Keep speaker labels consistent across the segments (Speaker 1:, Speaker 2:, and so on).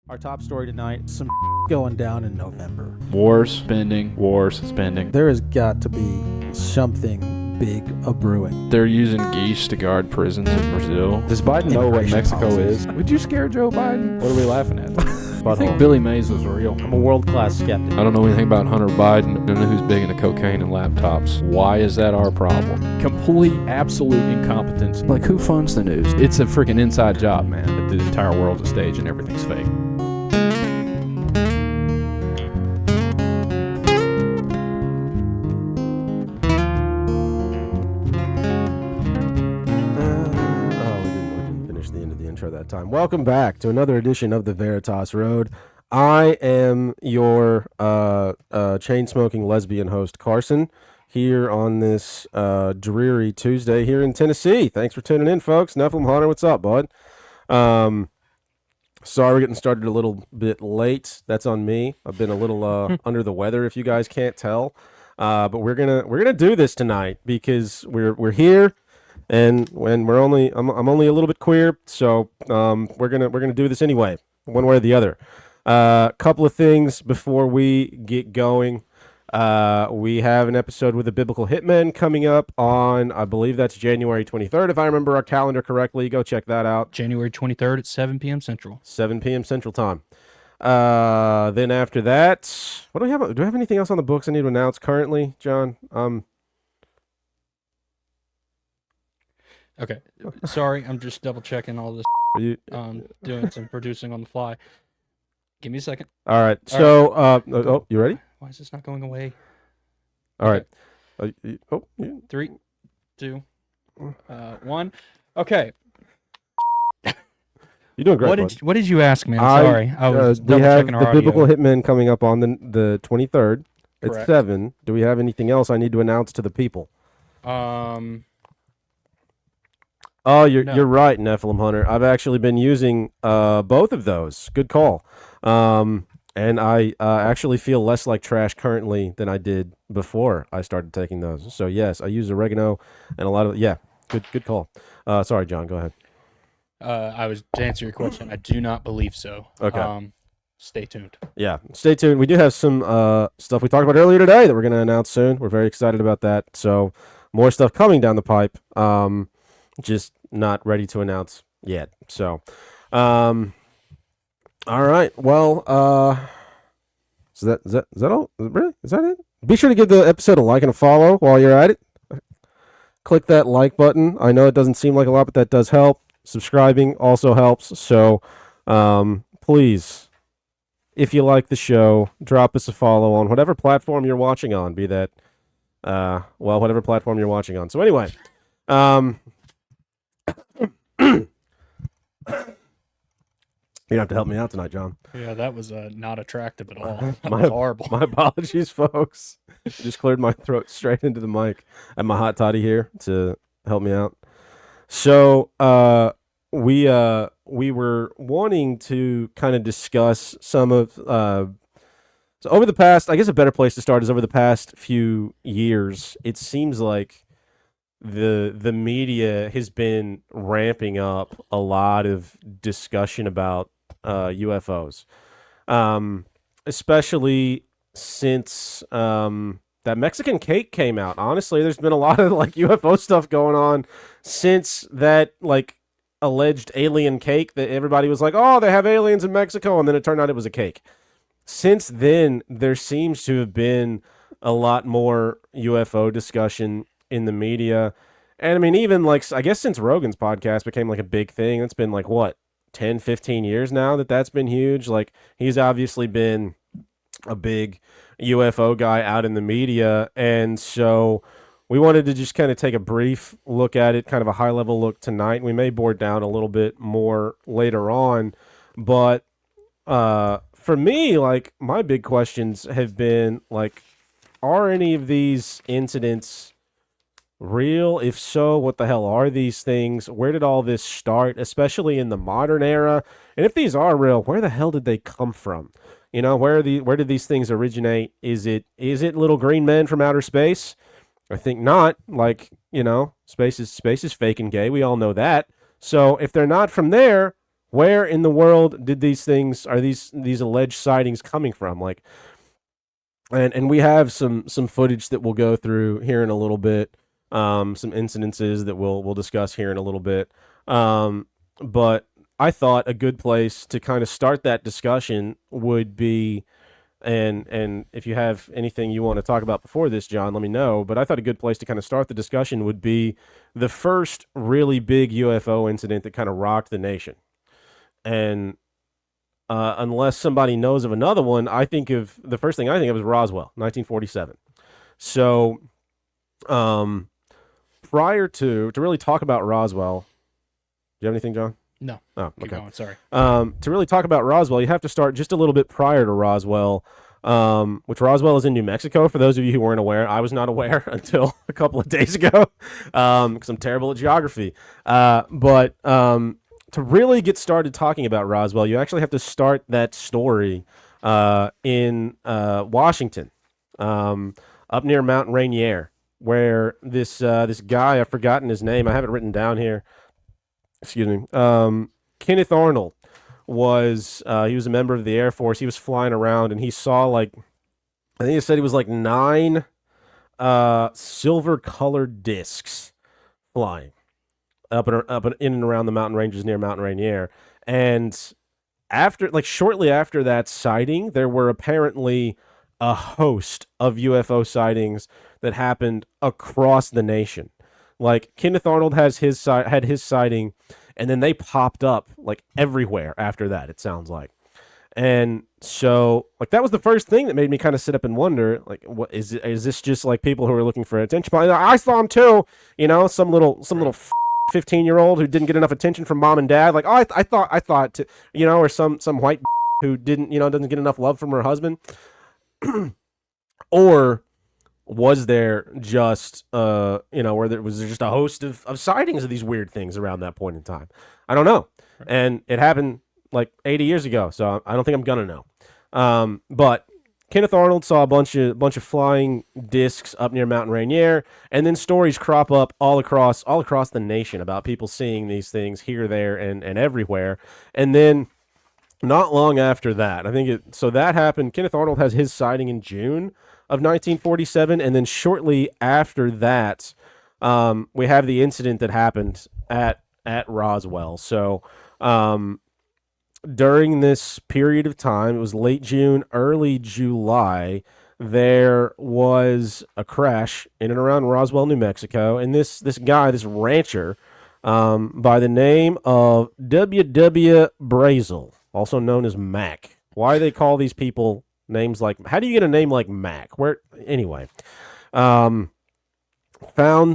Speaker 1: Our top story tonight, some going down in November.
Speaker 2: Wars, spending.
Speaker 1: There has got to be something big a-brewing.
Speaker 2: They're using geese to guard prisons in Brazil.
Speaker 3: Does Biden know what Mexico
Speaker 1: policies.
Speaker 3: is? Would you scare Joe Biden? What are we laughing at?
Speaker 2: I think Billy Mays was real.
Speaker 1: I'm a world-class skeptic.
Speaker 2: I don't know anything about Hunter Biden. I don't know who's big into cocaine and laptops. Why is that our problem?
Speaker 3: Complete, absolute incompetence. Like, who funds the news?
Speaker 2: It's a freaking inside job, man. That the entire world's a stage and everything's fake.
Speaker 4: That time. Welcome back to another edition of the Veritas Road. I am your chain-smoking lesbian host, Carson, here on this dreary Tuesday here in Tennessee. Thanks for tuning in, folks. Nephilim Hunter, what's up, bud? Sorry we're getting started a little bit late. That's on me. I've been a little under the weather, if you guys can't tell. But we're gonna do this tonight because we're here. And when I'm only a little bit queer, so we're gonna do this anyway, one way or the other. Couple of things before we get going. We have an episode with the Biblical Hitman coming up on, I believe that's January 23rd, if I remember our calendar correctly. Go check that out.
Speaker 5: January 23rd at 7 p.m. Central.
Speaker 4: 7 p.m. Central Time. Then after that, what do we have? Do we have anything else on the books I need to announce currently, John?
Speaker 5: Okay. Sorry, I'm just double checking all this.
Speaker 4: Are you
Speaker 5: doing some producing on the fly. Give me a second.
Speaker 4: all right? So, you ready?
Speaker 5: Why is this not going away?
Speaker 4: All right.
Speaker 5: 3, 2, 1. Okay.
Speaker 4: You're doing great.
Speaker 5: What did you ask me? I'm sorry. I was
Speaker 4: we
Speaker 5: double
Speaker 4: have
Speaker 5: checking our
Speaker 4: the
Speaker 5: audio.
Speaker 4: Biblical Hitman coming up on the 23rd. It's
Speaker 5: Correct.
Speaker 4: 7. Do we have anything else I need to announce to the people? Oh, you're right, Nephilim Hunter. I've actually been using both of those. Good call. And I actually feel less like trash currently than I did before I started taking those. So yes, I use oregano and a lot of good call. Sorry, John, go ahead.
Speaker 5: I was to answer your question. I do not believe so.
Speaker 4: Okay.
Speaker 5: Stay tuned.
Speaker 4: Yeah, stay tuned. We do have some stuff we talked about earlier today that we're going to announce soon. We're very excited about that. So more stuff coming down the pipe. Just not ready to announce yet. So, all right. Well, is that all? Really? Is that it? Be sure to give the episode a like and a follow while you're at it. Click that like button. I know it doesn't seem like a lot, but that does help. Subscribing also helps. So, please, if you like the show, drop us a follow on whatever platform you're watching on. Be that, whatever platform you're watching on. So anyway, you're gonna have to help me out tonight, John.
Speaker 5: Yeah, that was not attractive at all. That
Speaker 4: My-
Speaker 5: was horrible.
Speaker 4: My apologies, folks. Just cleared my throat straight into the mic. I have my hot toddy here to help me out. So, we were wanting to kind of discuss some of so over the past, I guess a better place to start is over the past few years, it seems like the media has been ramping up a lot of discussion about UFOs, especially since that Mexican cake came out. Honestly, there's been a lot of like UFO stuff going on since that like alleged alien cake that everybody was like, oh, they have aliens in Mexico, and then it turned out it was a cake. Since then, there seems to have been a lot more UFO discussion in the media. And I mean, even like, I guess since Rogan's podcast became like a big thing, it's been like, what, 10, 15 years now that's been huge. Like, he's obviously been a big UFO guy out in the media. And so we wanted to just kind of take a brief look at it, kind of a high level look tonight. We may bore down a little bit more later on. But for me, like, my big questions have been like, are any of these incidents real? If so, what the hell are these things? Where did all this start, especially in the modern era? And if these are real, where the hell did they come from? You know, where did these things originate? Is it little green men from outer space? I think not. Like, you know, space is fake and gay. We all know that. So if they're not from there, Where in the world did these alleged sightings coming from? Like, and we have some footage that we'll go through here in a little bit, some incidences that we'll discuss here in a little bit. But I thought a good place to kind of start that discussion would be, and if you have anything you want to talk about before this, John, let me know. But I thought a good place to kind of start the discussion would be the first really big UFO incident that kind of rocked the nation. And unless somebody knows of another one, I think of the first thing I think of is Roswell, 1947. So, prior to really talk about Roswell, do you have anything, John?
Speaker 5: No.
Speaker 4: Oh,
Speaker 5: Keep
Speaker 4: okay.
Speaker 5: going. Sorry.
Speaker 4: To really talk about Roswell, you have to start just a little bit prior to Roswell, which Roswell is in New Mexico. For those of you who weren't aware, I was not aware until a couple of days ago, because I'm terrible at geography. But to really get started talking about Roswell, you actually have to start that story in Washington, up near Mount Rainier, where this guy, I've forgotten his name, I have it written down here. Excuse me. Kenneth Arnold was he was a member of the Air Force. He was flying around and he saw, like, I think he said he was like 9 silver colored discs flying up and in and around the mountain ranges near Mount Rainier. And shortly after that sighting, there were apparently a host of UFO sightings that happened across the nation. Like, Kenneth Arnold had his sighting, and then they popped up like everywhere after that, it sounds like. And so, like, that was the first thing that made me kind of sit up and wonder, like, what is this just like people who are looking for attention? I saw him too, some little 15-year-old who didn't get enough attention from mom and dad. Like, oh, I thought to, or some white who didn't, doesn't get enough love from her husband. Or was there just, where there was just a host of sightings of these weird things around that point in time? I don't know. Right. And it happened like 80 years ago, so I don't think I'm going to know. But Kenneth Arnold saw a bunch of flying discs up near Mount Rainier, and then stories crop up all across the nation about people seeing these things here, there, and everywhere. And then not long after that, so that happened. Kenneth Arnold has his sighting in June of 1947, and then shortly after that, we have the incident that happened at Roswell. So, during this period of time, it was late June, early July, there was a crash in and around Roswell, New Mexico, and this rancher, by the name of W.W. Brazel, also known as Mac. Why they call these people names like? How do you get a name like Mac? Anyway, found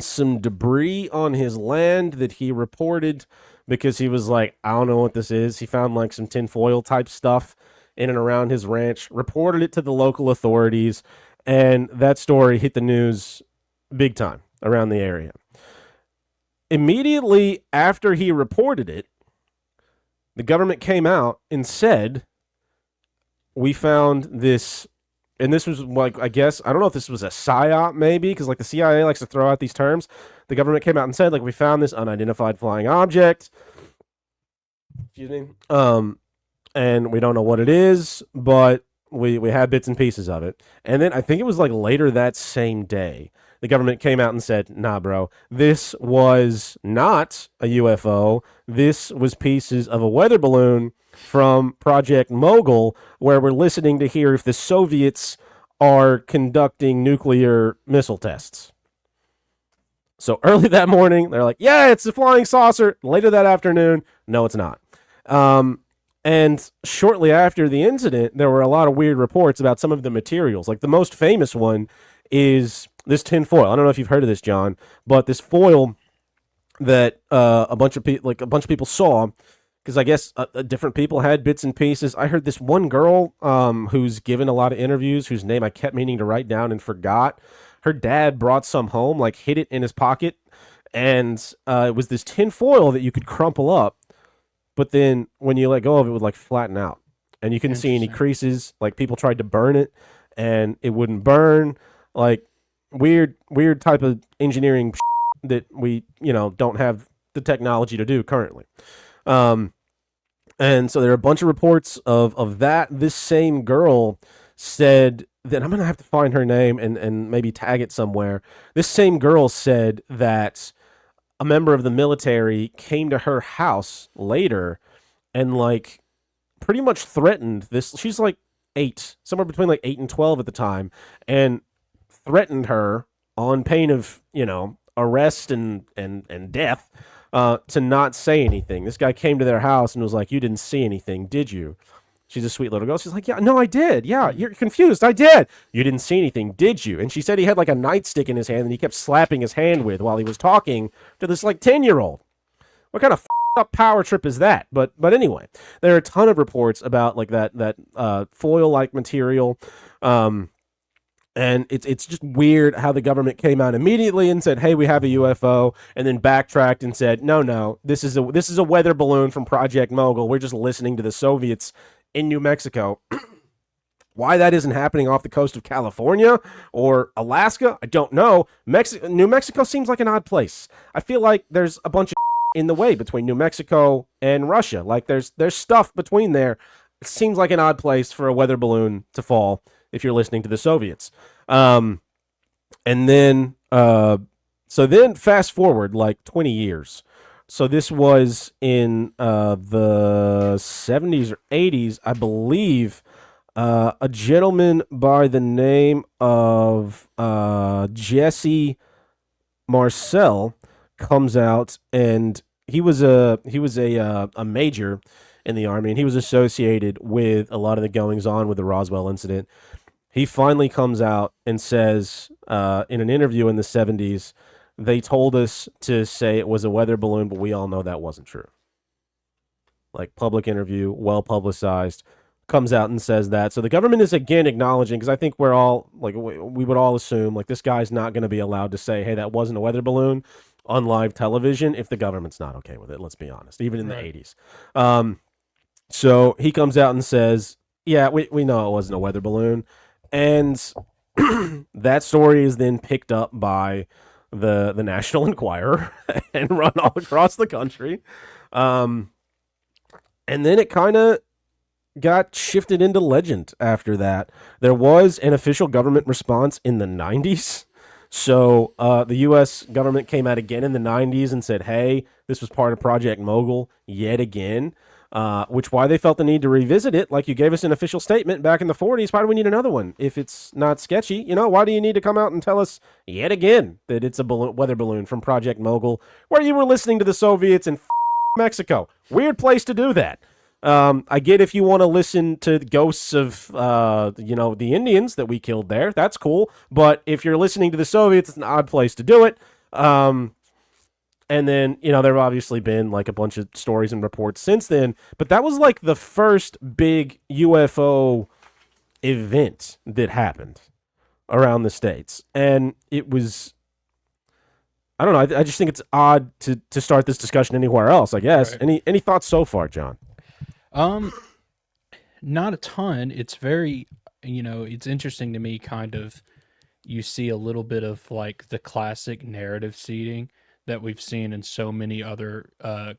Speaker 4: some debris on his land that he reported because he was like, I don't know what this is. He found like some tinfoil type stuff in and around his ranch, reported it to the local authorities, and that story hit the news big time around the area. Immediately after he reported it, the government came out and said, we found this, and this was like, I guess, I don't know if this was a psyop maybe, because like the CIA likes to throw out these terms. The government came out and said, like, we found this unidentified flying object. Excuse me. And we don't know what it is, but we had bits and pieces of it. And then I think it was like later that same day, the government came out and said, nah, bro, this was not a UFO. This was pieces of a weather balloon from Project Mogul, where we're listening to hear if the Soviets are conducting nuclear missile tests. So early that morning, they're like, yeah, it's a flying saucer. Later that afternoon, no, it's not. And shortly after the incident, there were a lot of weird reports about some of the materials. Like the most famous one is this tin foil. I don't know if you've heard of this, John, but this foil that a bunch of people saw, because I guess different people had bits and pieces. I heard this one girl who's given a lot of interviews, whose name I kept meaning to write down and forgot. Her dad brought some home, like hid it in his pocket, and it was this tin foil that you could crumple up, but then when you let go of it, it would like flatten out, and you couldn't see any creases. Like people tried to burn it, and it wouldn't burn. Like weird type of engineering that we don't have the technology to do currently. And so there are a bunch of reports of that. This same girl said that, I'm going to have to find her name and maybe tag it somewhere. This same girl said that a member of the military came to her house later and like pretty much threatened this. She's like 8, somewhere between like 8 and 12 at the time, and threatened her on pain of, arrest and death, to not say anything. This guy came to their house and was like, "You didn't see anything, did you?" She's a sweet little girl. She's like, "Yeah, no, I did. Yeah, you're confused. I did. You didn't see anything, did you?" And she said he had like a nightstick in his hand and he kept slapping his hand with while he was talking to this like 10-year-old. What kind of up power trip is that? But anyway, there are a ton of reports about like that foil-like material. And it's just weird how the government came out immediately and said, "Hey, we have a UFO," and then backtracked and said, "No, this is a weather balloon from Project Mogul. We're just listening to the Soviets in New Mexico." Why that isn't happening off the coast of California or Alaska, I don't know. New Mexico seems like an odd place. I feel like there's a bunch of in the way between New Mexico and Russia. Like there's stuff between there. It seems like an odd place for a weather balloon to fall if you're listening to the Soviets. And then, so then fast forward like 20 years. So this was in the 70s or 80s, I believe. A gentleman by the name of Jesse Marcel comes out, and he was a major in the Army, and he was associated with a lot of the goings on with the Roswell incident. He finally comes out and says, in an interview in the 70s, "They told us to say it was a weather balloon, but we all know that wasn't true." Like, public interview, well publicized, comes out and says that. So the government is again acknowledging, because I think we're all, like, we would all assume, like, this guy's not going to be allowed to say, "Hey, that wasn't a weather balloon" on live television if the government's not okay with it, let's be honest, even in the 80s. So he comes out and says, "Yeah, we know it wasn't a weather balloon." And that story is then picked up by the National Enquirer and run all across the country. And then it kind of got shifted into legend after that. There was an official government response in the 90s. So the U.S. government came out again in the 90s and said, "Hey, this was part of Project Mogul yet again." Which why they felt the need to revisit it. Like, you gave us an official statement back in the 40s. Why do we need another one if it's not sketchy? Why do you need to come out and tell us yet again that it's a weather balloon from Project Mogul, where you were listening to the Soviets in Mexico? Weird place to do that. I get if you want to listen to ghosts of, the Indians that we killed there. That's cool. But if you're listening to the Soviets, it's an odd place to do it. And then, there have obviously been like a bunch of stories and reports since then. But that was like the first big UFO event that happened around the States. And it was, I don't know, I just think it's odd to start this discussion anywhere else, I guess. Right. Any thoughts so far, John?
Speaker 5: Not a ton. It's very, it's interesting to me, kind of, you see a little bit of like the classic narrative seeding that we've seen in so many other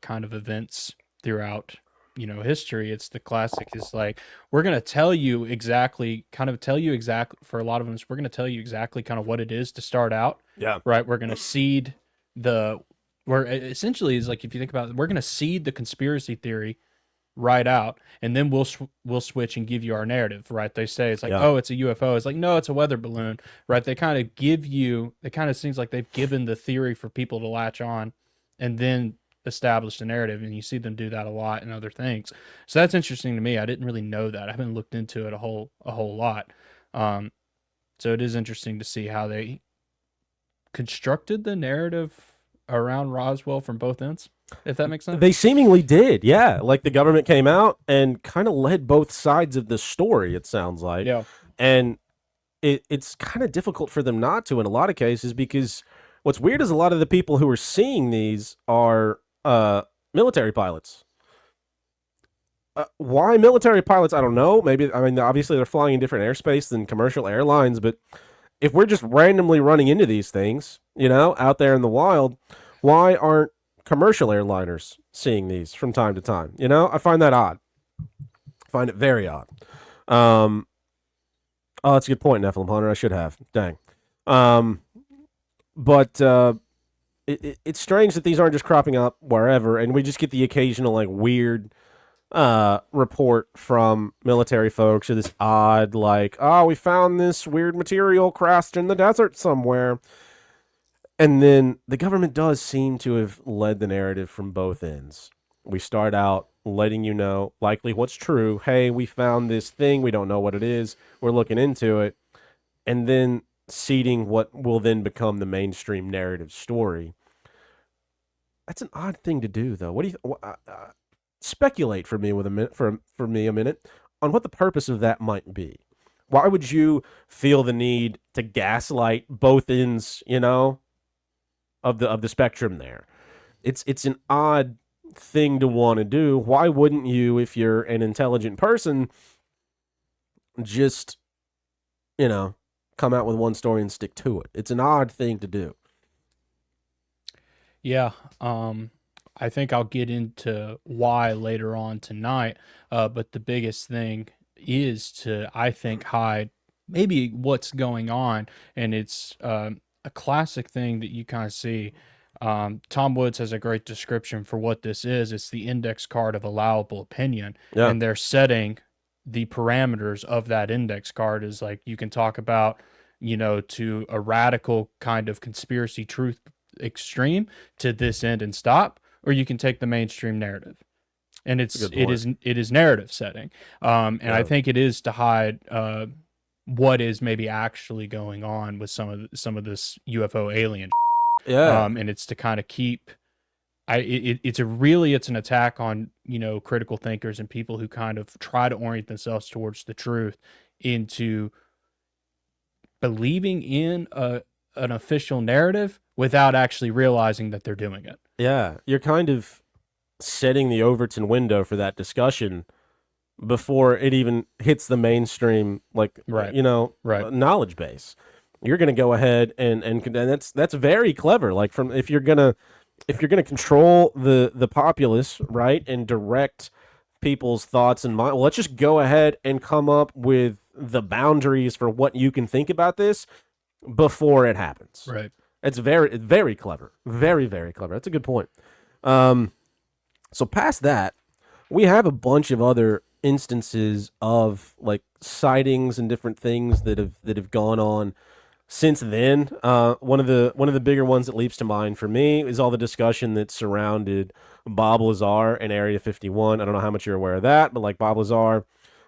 Speaker 5: kind of events throughout, history. It's the classic is like, we're going to tell you exactly, for a lot of them, we're going to tell you exactly kind of what it is to start out.
Speaker 4: Yeah.
Speaker 5: Right. We're going to seed where essentially is like, if you think about it, we're going to seed the conspiracy theory right out, and then we'll switch and give you our narrative, right? They say it's like, oh, it's a UFO. It's like, no, it's a weather balloon, right? They kind of it kind of seems like they've given the theory for people to latch on and then establish the narrative, and you see them do that a lot in other things. So that's interesting to me. I didn't really know that. I haven't looked into it a whole lot. So it is interesting to see how they constructed the narrative around Roswell from both ends, if that makes sense.
Speaker 4: They seemingly did, yeah. Like, the government came out and kind of led both sides of the story, it sounds like.
Speaker 5: Yeah.
Speaker 4: And it's kind of difficult for them not to in a lot of cases, because what's weird is a lot of the people who are seeing these are military pilots. Why military pilots? I don't know. Obviously they're flying in different airspace than commercial airlines, but if we're just randomly running into these things, out there in the wild, why aren't commercial airliners seeing these from time to time. You know, I find that odd. I find it very odd. Oh, that's a good point, Nephilim Hunter. I should have. Dang. But it's strange that these aren't just cropping up wherever, and we just get the occasional like weird report from military folks or this odd like, oh, we found this weird material crashed in the desert somewhere. And then the government does seem to have led the narrative from both ends. We start out letting you know likely what's true. Hey, we found this thing. We don't know what it is. We're looking into it. And then seeding what will then become the mainstream narrative story. That's an odd thing to do, though. What do you speculate for me with a minute for me a minute on what the purpose of that might be? Why would you feel the need to gaslight both ends, you know, of the spectrum there? It's an odd thing to want to do. Why wouldn't you, if you're an intelligent person, just, you know, come out with one story and stick to it? It's an odd thing to do.
Speaker 5: Yeah, I think I'll get into why later on tonight, but the biggest thing is to, I think, hide maybe what's going on, and it's a classic thing that you kind of see. Tom Woods has a great description for what this is. It's the index card of allowable opinion, and they're setting the parameters of that index card is like, you can talk about, you know, to a radical kind of conspiracy truth extreme to this end and stop, or you can take the mainstream narrative, and it is narrative setting, and I think it is to hide what is maybe actually going on with some of this UFO alien, and it's to kind of keep. It's an attack on, you know, critical thinkers and people who kind of try to orient themselves towards the truth into believing in an official narrative without actually realizing that they're doing it.
Speaker 4: Yeah, you're kind of setting the Overton window for that discussion before it even hits the mainstream, like, knowledge base. You're going to go ahead and that's very clever. Like, from if you're gonna control the populace, right, and direct people's thoughts and mind, well, let's just go ahead and come up with the boundaries for what you can think about this before it happens.
Speaker 5: Right.
Speaker 4: It's very, very clever. Very, very clever. That's a good point. So past that, we have a bunch of other instances of like sightings and different things that have gone on since then. One of the bigger ones that leaps to mind for me is all the discussion that surrounded Bob Lazar and Area 51. I don't know how much you're aware of that, but like, Bob Lazar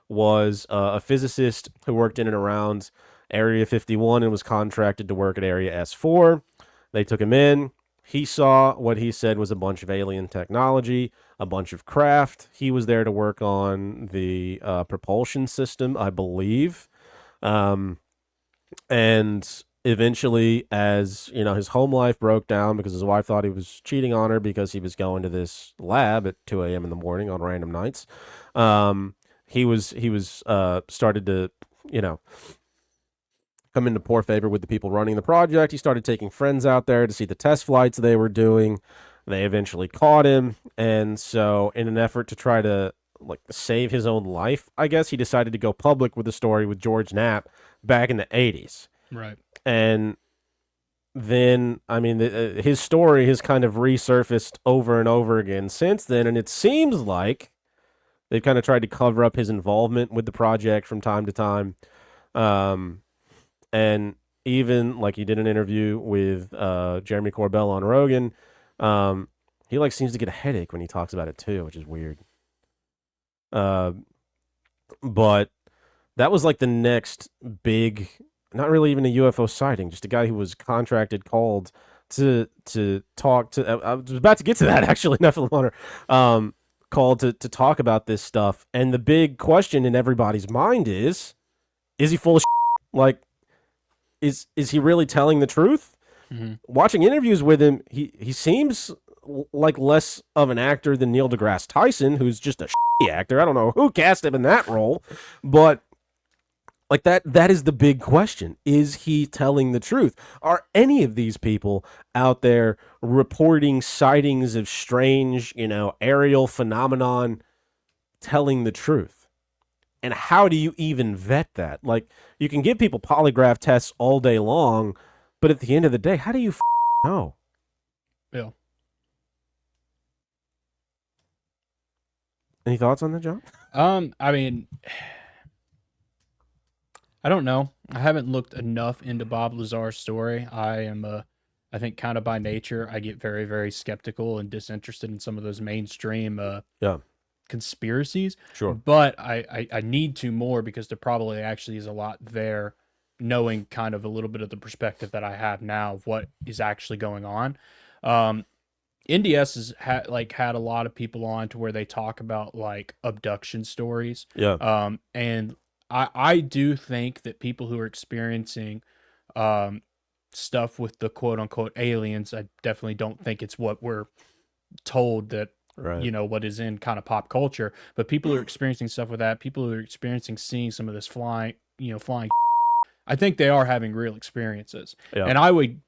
Speaker 4: was a physicist who worked in and around Area 51 and was contracted to work at Area S4. They took him in. He saw what he said was a bunch of alien technology, a bunch of craft. He was there to work on the propulsion system, I believe. And eventually, as you know, his home life broke down because his wife thought he was cheating on her because he was going to this lab at 2 a.m. in the morning on random nights. He was started to, you know, come into poor favor with the people running the project. He started taking friends out there to see the test flights they were doing. They eventually caught him, and so in an effort to try to like save his own life, I guess, he decided to go public with the story with George Knapp back in the 80s.
Speaker 5: Right.
Speaker 4: And then, I mean, his story has kind of resurfaced over and over again since then, and it seems like they've kind of tried to cover up his involvement with the project from time to time. And even like he did an interview with Jeremy Corbell on Rogan. He like seems to get a headache when he talks about it too, which is weird. But that was like the next big, not really even a UFO sighting, just a guy who was contracted, called to talk to. I was about to get to that actually, Nephilim Hunter. Called to talk about this stuff, and the big question in everybody's mind is he full of shit? Like, is he really telling the truth?
Speaker 5: Mm-hmm.
Speaker 4: Watching interviews with him, he seems like less of an actor than Neil deGrasse Tyson, who's just a shitty actor. I don't know who cast him in that role, but Like that is the big question. Is he telling the truth? Are any of these people out there reporting sightings of strange, aerial phenomenon telling the truth? And how do you even vet that? Like, you can give people polygraph tests all day long, but at the end of the day, how do you know?
Speaker 5: Yeah.
Speaker 4: Any thoughts on that, John?
Speaker 5: I mean, I don't know. I haven't looked enough into Bob Lazar's story. I think kind of by nature, I get very, very skeptical and disinterested in some of those mainstream
Speaker 4: Yeah,
Speaker 5: conspiracies.
Speaker 4: sure.
Speaker 5: But I need to more because there probably actually is a lot there, knowing kind of a little bit of the perspective that I have now of what is actually going on. NDS has had a lot of people on to where they talk about like abduction stories.
Speaker 4: Yeah.
Speaker 5: And I do think that people who are experiencing stuff with the quote unquote aliens, I definitely don't think it's what we're told that,
Speaker 4: Right.
Speaker 5: what is in kind of pop culture, but people who are experiencing stuff with that, people who are experiencing seeing some of this flying, I think they are having real experiences.
Speaker 4: Yeah.
Speaker 5: And I would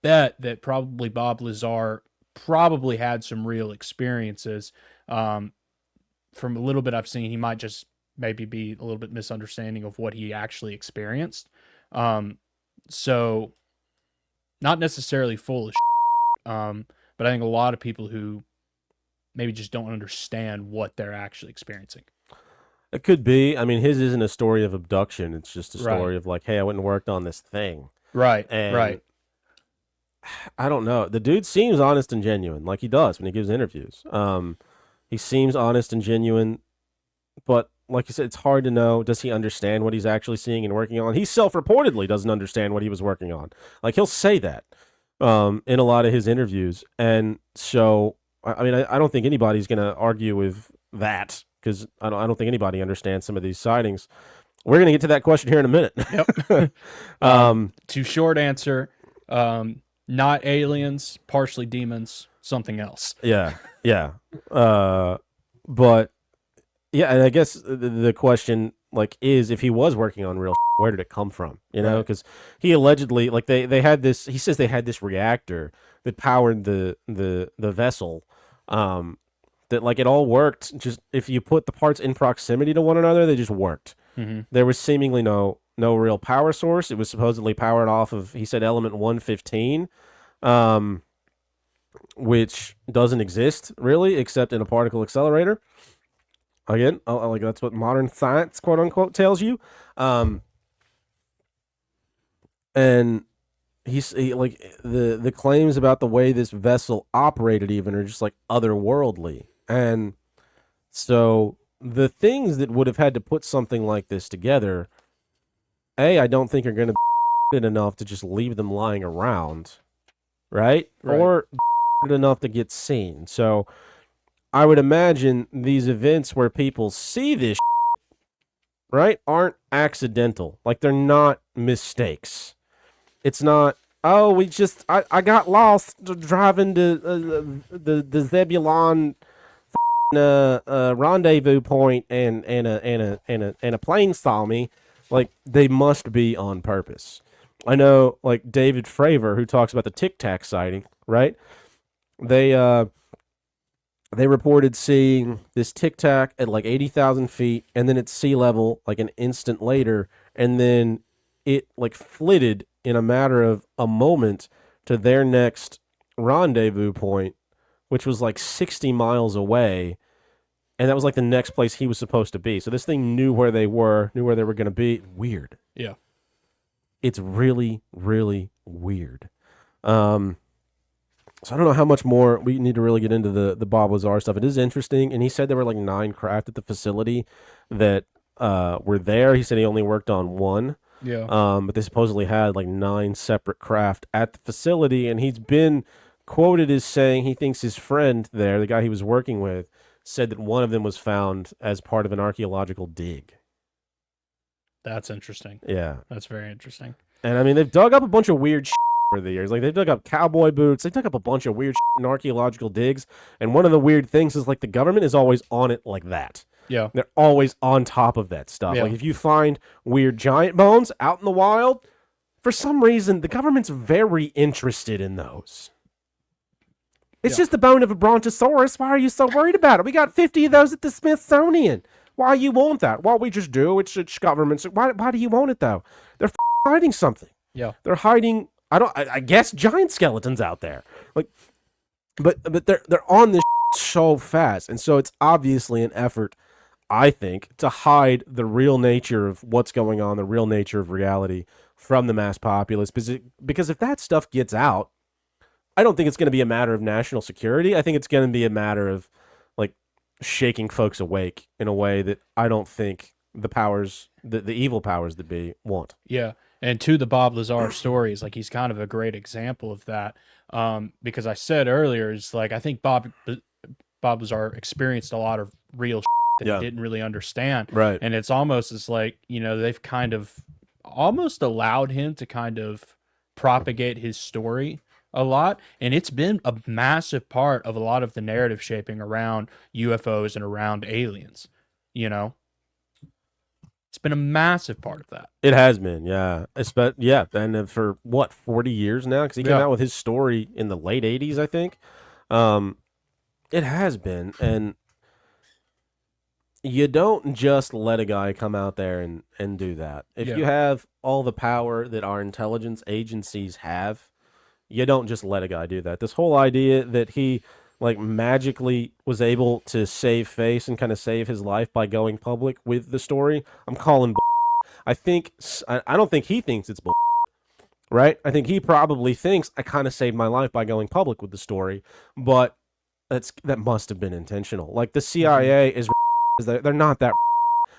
Speaker 5: bet that probably Bob Lazar probably had some real experiences. From a little bit I've seen, he might just maybe be a little bit misunderstanding of what he actually experienced. So not necessarily full of but I think a lot of people who maybe just don't understand what they're actually experiencing.
Speaker 4: It could be. I mean, his isn't a story of abduction. It's just a
Speaker 5: Right.
Speaker 4: story of like, hey, I went and worked on this thing.
Speaker 5: Right.
Speaker 4: And
Speaker 5: Right.
Speaker 4: I don't know. The dude seems honest and genuine, like he does when he gives interviews. He seems honest and genuine, but like you said, it's hard to know. Does he understand what he's actually seeing and working on? He self-reportedly doesn't understand what he was working on. Like, he'll say that in a lot of his interviews. And so, I mean, I don't think anybody's going to argue with that, because I don't think anybody understands some of these sightings. We're going to get to that question here in a minute.
Speaker 5: Yep. To short answer, not aliens, partially demons, something else.
Speaker 4: Yeah. But yeah, and I guess the question like is, if he was working on real where did it come from? Because he allegedly, like, they had this. He says they had this reactor that powered the vessel. That like it all worked. Just if you put the parts in proximity to one another, they just worked.
Speaker 5: Mm-hmm.
Speaker 4: There was seemingly no real power source. It was supposedly powered off of, he said, element 115, which doesn't exist really except in a particle accelerator. Again, like that's what modern science, quote unquote, tells you. And like the claims about the way this vessel operated even are just like otherworldly. And so the things that would have had to put something like this together, I don't think are going to be enough to just leave them lying around, right? Or enough to get seen. So I would imagine these events where people see this, right, aren't accidental. Like, they're not mistakes. It's not, oh, I got lost driving to the Zebulon rendezvous point and a plane saw me. Like, they must be on purpose. I know, like, David Fravor, who talks about the Tic Tac sighting, right? They reported seeing this Tic Tac at like 80,000 feet, and then at sea level like an instant later, and then it like flitted in a matter of a moment to their next rendezvous point, which was like 60 miles away, and that was like the next place he was supposed to be. So this thing knew where they were going to be. Weird.
Speaker 5: Yeah.
Speaker 4: It's really, really weird. So I don't know how much more we need to really get into the Bob Lazar stuff. It is interesting, and he said there were like 9 craft at the facility that were there. He said he only worked on 1.
Speaker 5: Yeah.
Speaker 4: But they supposedly had like 9 separate craft at the facility, and he's been quoted as saying he thinks his friend there, the guy he was working with, said that one of them was found as part of an archaeological dig.
Speaker 5: That's interesting.
Speaker 4: Yeah.
Speaker 5: That's very interesting.
Speaker 4: And I mean, they've dug up a bunch of weird over the years. Like, they dug up cowboy boots. They dug up a bunch of weird in archaeological digs. And one of the weird things is like the government is always on it like that.
Speaker 5: Yeah.
Speaker 4: They're always on top of that stuff.
Speaker 5: Yeah.
Speaker 4: Like if you find weird giant bones out in the wild, for some reason the government's very interested in those. It's just the bone of a brontosaurus. Why are you so worried about it? We got 50 of those at the Smithsonian. Why you want that? Well, we just do. It's government. Why do you want it though? They're hiding something.
Speaker 5: Yeah.
Speaker 4: They're hiding. I guess giant skeletons out there. Like, but they're on this so fast, and so it's obviously an effort, I think, to hide the real nature of what's going on, the real nature of reality from the mass populace. Because if that stuff gets out, I don't think it's going to be a matter of national security. I think it's going to be a matter of like shaking folks awake in a way that I don't think the powers, the evil powers that be, want.
Speaker 5: Yeah. And to the Bob Lazar stories, like he's kind of a great example of that. Because I said earlier, it's like I think Bob Lazar experienced a lot of real that he didn't really understand.
Speaker 4: Right.
Speaker 5: And it's almost as like, they've kind of almost allowed him to kind of propagate his story a lot, and it's been a massive part of a lot of the narrative shaping around UFOs and around aliens. It's been a massive part of that.
Speaker 4: It has been, yeah. And for what, 40 years now? Because he came out with his story in the late 80s, I think. It has been, and you don't just let a guy come out there and do that. If you have all the power that our intelligence agencies have, you don't just let a guy do that. This whole idea that he like magically was able to save face and kind of save his life by going public with the story, I'm calling I don't think he thinks it's right? I think he probably thinks I kind of saved my life by going public with the story, but that must have been intentional. Like the CIA is they're not that.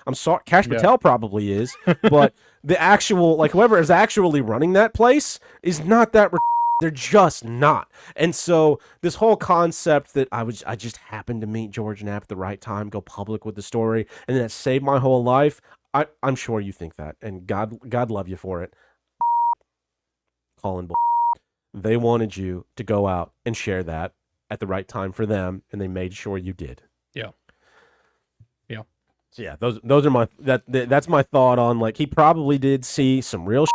Speaker 4: I'm sorry, Cash Patel probably is, but the actual, like whoever is actually running that place is not that. They're just not. And so this whole concept that I just happened to meet George Knapp at the right time, go public with the story, and that saved my whole life. I'm sure you think that, and God love you for it. Calling they wanted you to go out and share that at the right time for them, and they made sure you did.
Speaker 5: Yeah. Yeah.
Speaker 4: So yeah, those are my that's my thought on, like, he probably did see some real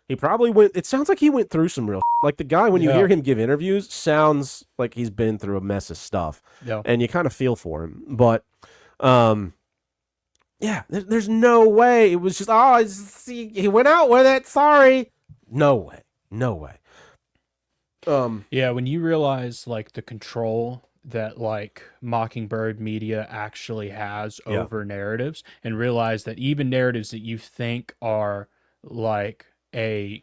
Speaker 4: He probably it sounds like he went through some real like the guy, when you hear him give interviews, sounds like he's been through a mess of stuff.
Speaker 5: Yeah.
Speaker 4: And you kind of feel for him. But there's no way it was just he went out with it, sorry. No way.
Speaker 5: When you realize like the control that like Mockingbird media actually has over narratives, and realize that even narratives that you think are like a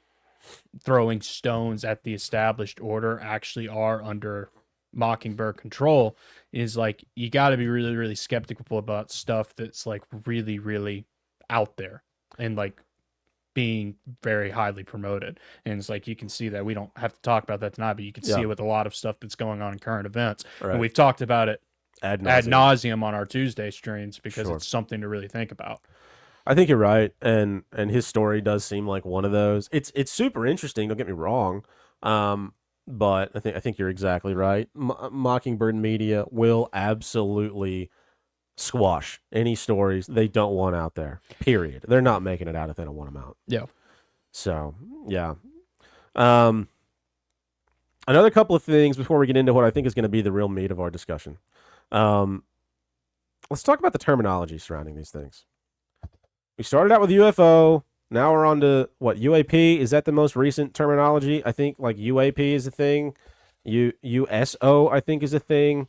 Speaker 5: throwing stones at the established order actually are under Mockingbird control, is like you got to be really, really skeptical about stuff that's like really, really out there and like being very highly promoted. And it's like you can see that. We don't have to talk about that tonight, but you can see it with a lot of stuff that's going on in current events. Right. And we've talked about it ad nauseum on our Tuesday streams because it's something to really think about.
Speaker 4: I think you're right, and his story does seem like one of those. It's super interesting. Don't get me wrong, but I think you're exactly right. Mockingbird media will absolutely squash any stories they don't want out there. Period. They're not making it out if they don't want them out.
Speaker 5: Yeah.
Speaker 4: So yeah. Another couple of things before we get into what I think is going to be the real meat of our discussion. Let's talk about the terminology surrounding these things. We started out with UFO. Now we're on to what, UAP? Is that the most recent terminology? I think like UAP is a thing. USO, I think, is a thing.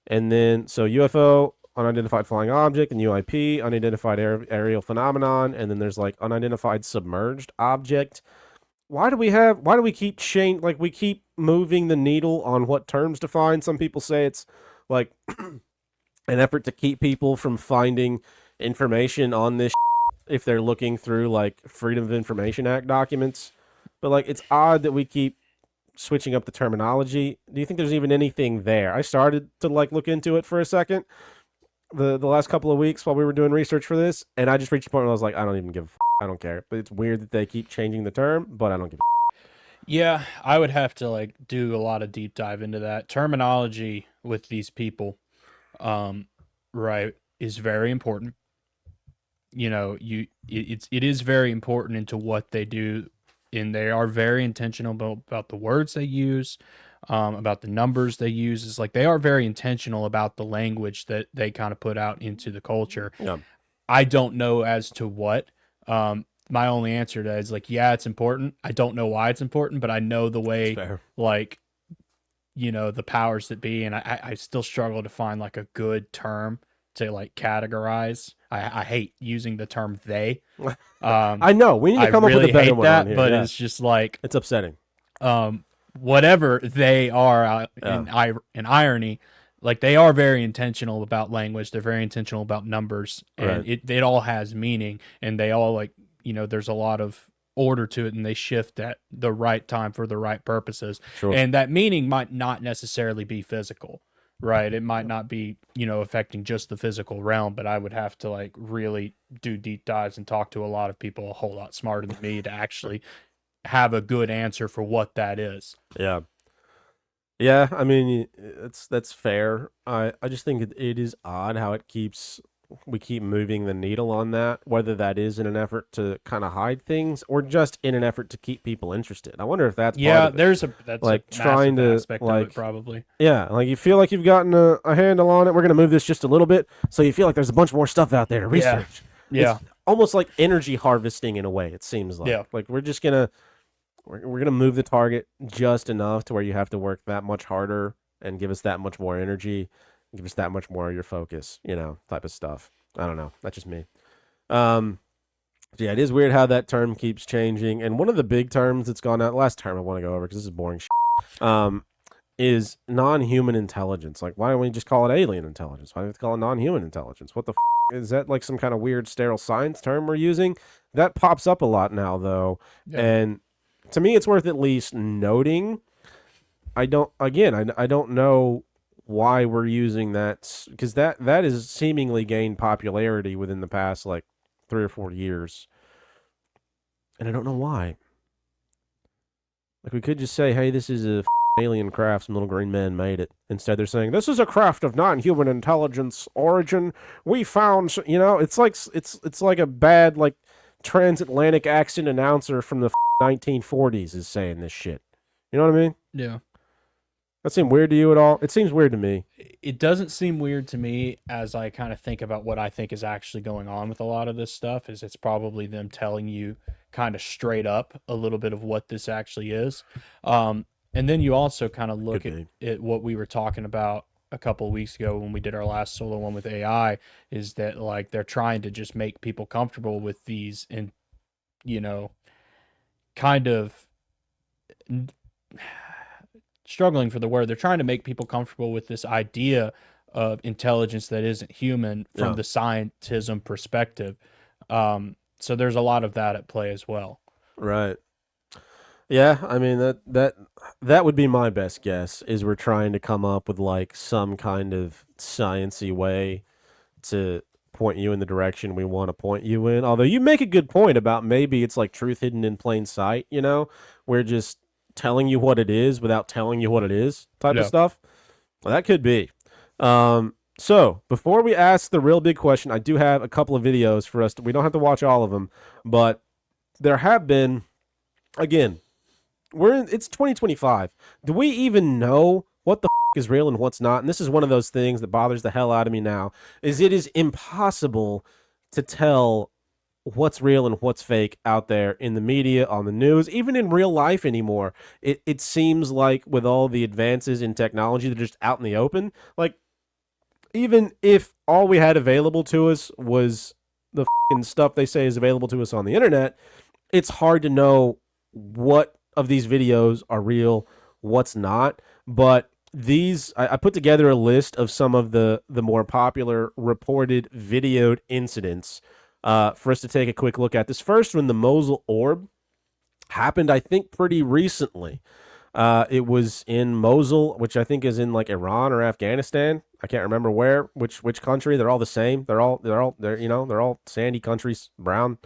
Speaker 4: And then, so UFO, unidentified flying object, and UAP, unidentified aerial phenomenon. And then there's like unidentified submerged object. Why do we keep we keep moving the needle on what terms to find? Some people say it's like an effort to keep people from finding information on this if they're looking through like Freedom of Information Act documents. But like, it's odd that we keep switching up the terminology. Do you think there's even anything there? I started to like look into it for a second the last couple of weeks while we were doing research for this, and I just reached a point where I was like, I don't even give a I don't care. But it's weird that they keep changing the term, but I don't give a
Speaker 5: Yeah, I would have to like do a lot of deep dive into that terminology with these people. Right. is very important. You know, it is very important into what they do, and they are very intentional about the words they use, about the numbers they use. Is like they are very intentional about the language that they kind of put out into the culture.
Speaker 4: Yeah.
Speaker 5: I don't know as to what. My only answer to that is like, yeah, it's important. I don't know why it's important, but I know the way, like, you know, the powers that be, and I still struggle to find like a good term to like categorize. I hate using the term they.
Speaker 4: I know we need to come up with a better one on here,
Speaker 5: but it's just like
Speaker 4: it's upsetting.
Speaker 5: Whatever they are in irony, like they are very intentional about language. They're very intentional about numbers, and it all has meaning, and they all like, you know, there's a lot of order to it, and they shift at the right time for the right purposes.
Speaker 4: Sure.
Speaker 5: And that meaning might not necessarily be physical, right? It might not be, you know, affecting just the physical realm, but I would have to like really do deep dives and talk to a lot of people a whole lot smarter than me to actually have a good answer for what that is.
Speaker 4: Yeah. Yeah, I mean, that's fair. I just think it is odd how we keep moving the needle on that, whether that is in an effort to kind of hide things or just in an effort to keep people interested. I wonder if that's part of it.
Speaker 5: That's
Speaker 4: like
Speaker 5: a
Speaker 4: trying to
Speaker 5: aspect of it, probably.
Speaker 4: Yeah, like you feel like you've gotten a handle on it. We're gonna move this just a little bit, so you feel like there's a bunch more stuff out there to research.
Speaker 5: Yeah.
Speaker 4: It's almost like energy harvesting in a way. It seems like like we're just gonna move the target just enough to where you have to work that much harder and give us that much more energy. Give us that much more of your focus, you know, type of stuff. I don't know. That's just me. Yeah, it is weird how that term keeps changing. And one of the big terms that's gone out, last term I want to go over because this is boring is non-human intelligence. Like, why don't we just call it alien intelligence? Why do we have to call it non-human intelligence? What the is that, like some kind of weird sterile science term we're using? That pops up a lot now, though. Yeah. And to me, it's worth at least noting. I don't know why we're using that, because that has seemingly gained popularity within the past like 3 or 4 years, and I don't know why. Like, we could just say, hey, this is a alien craft, some little green men made it. Instead they're saying, this is a craft of non-human intelligence origin, we found, you know, it's like a bad like transatlantic accent announcer from the 1940s is saying this shit. You know what I mean?
Speaker 5: Yeah.
Speaker 4: That seem weird to you at all? It seems weird to me.
Speaker 5: It doesn't seem weird to me as I kind of think about what I think is actually going on with a lot of this stuff. Is it's probably them telling you kind of straight up a little bit of what this actually is. And then you also kind of look at what we were talking about a couple of weeks ago when we did our last solo one with AI, is that like they're trying to just make people comfortable with these, and, you know, kind of struggling for the word. They're trying to make people comfortable with this idea of intelligence that isn't human from the scientism perspective. So there's a lot of that at play as well.
Speaker 4: Right. Yeah, I mean that would be my best guess, is we're trying to come up with like some kind of sciencey way to point you in the direction we want to point you in. Although you make a good point about maybe it's like truth hidden in plain sight, you know? We're just telling you what it is without telling you what it is type of stuff. Well, that could be. So before we ask the real big question, I do have a couple of videos for us. We don't have to watch all of them, but there have been, again, it's 2025. Do we even know what the is real and what's not? And this is one of those things that bothers the hell out of me now, is it is impossible to tell what's real and what's fake out there in the media, on the news, even in real life anymore. It seems like with all the advances in technology, they're just out in the open. Like, even if all we had available to us was the stuff they say is available to us on the internet, it's hard to know what of these videos are real, what's not. But these, I put together a list of some of the more popular reported videoed incidents for us to take a quick look at. This first one, the Mosul orb, happened, I think, pretty recently. It was in Mosul, which I think is in like Iran or Afghanistan. I can't remember which country. They're all the same. They're all sandy countries, brown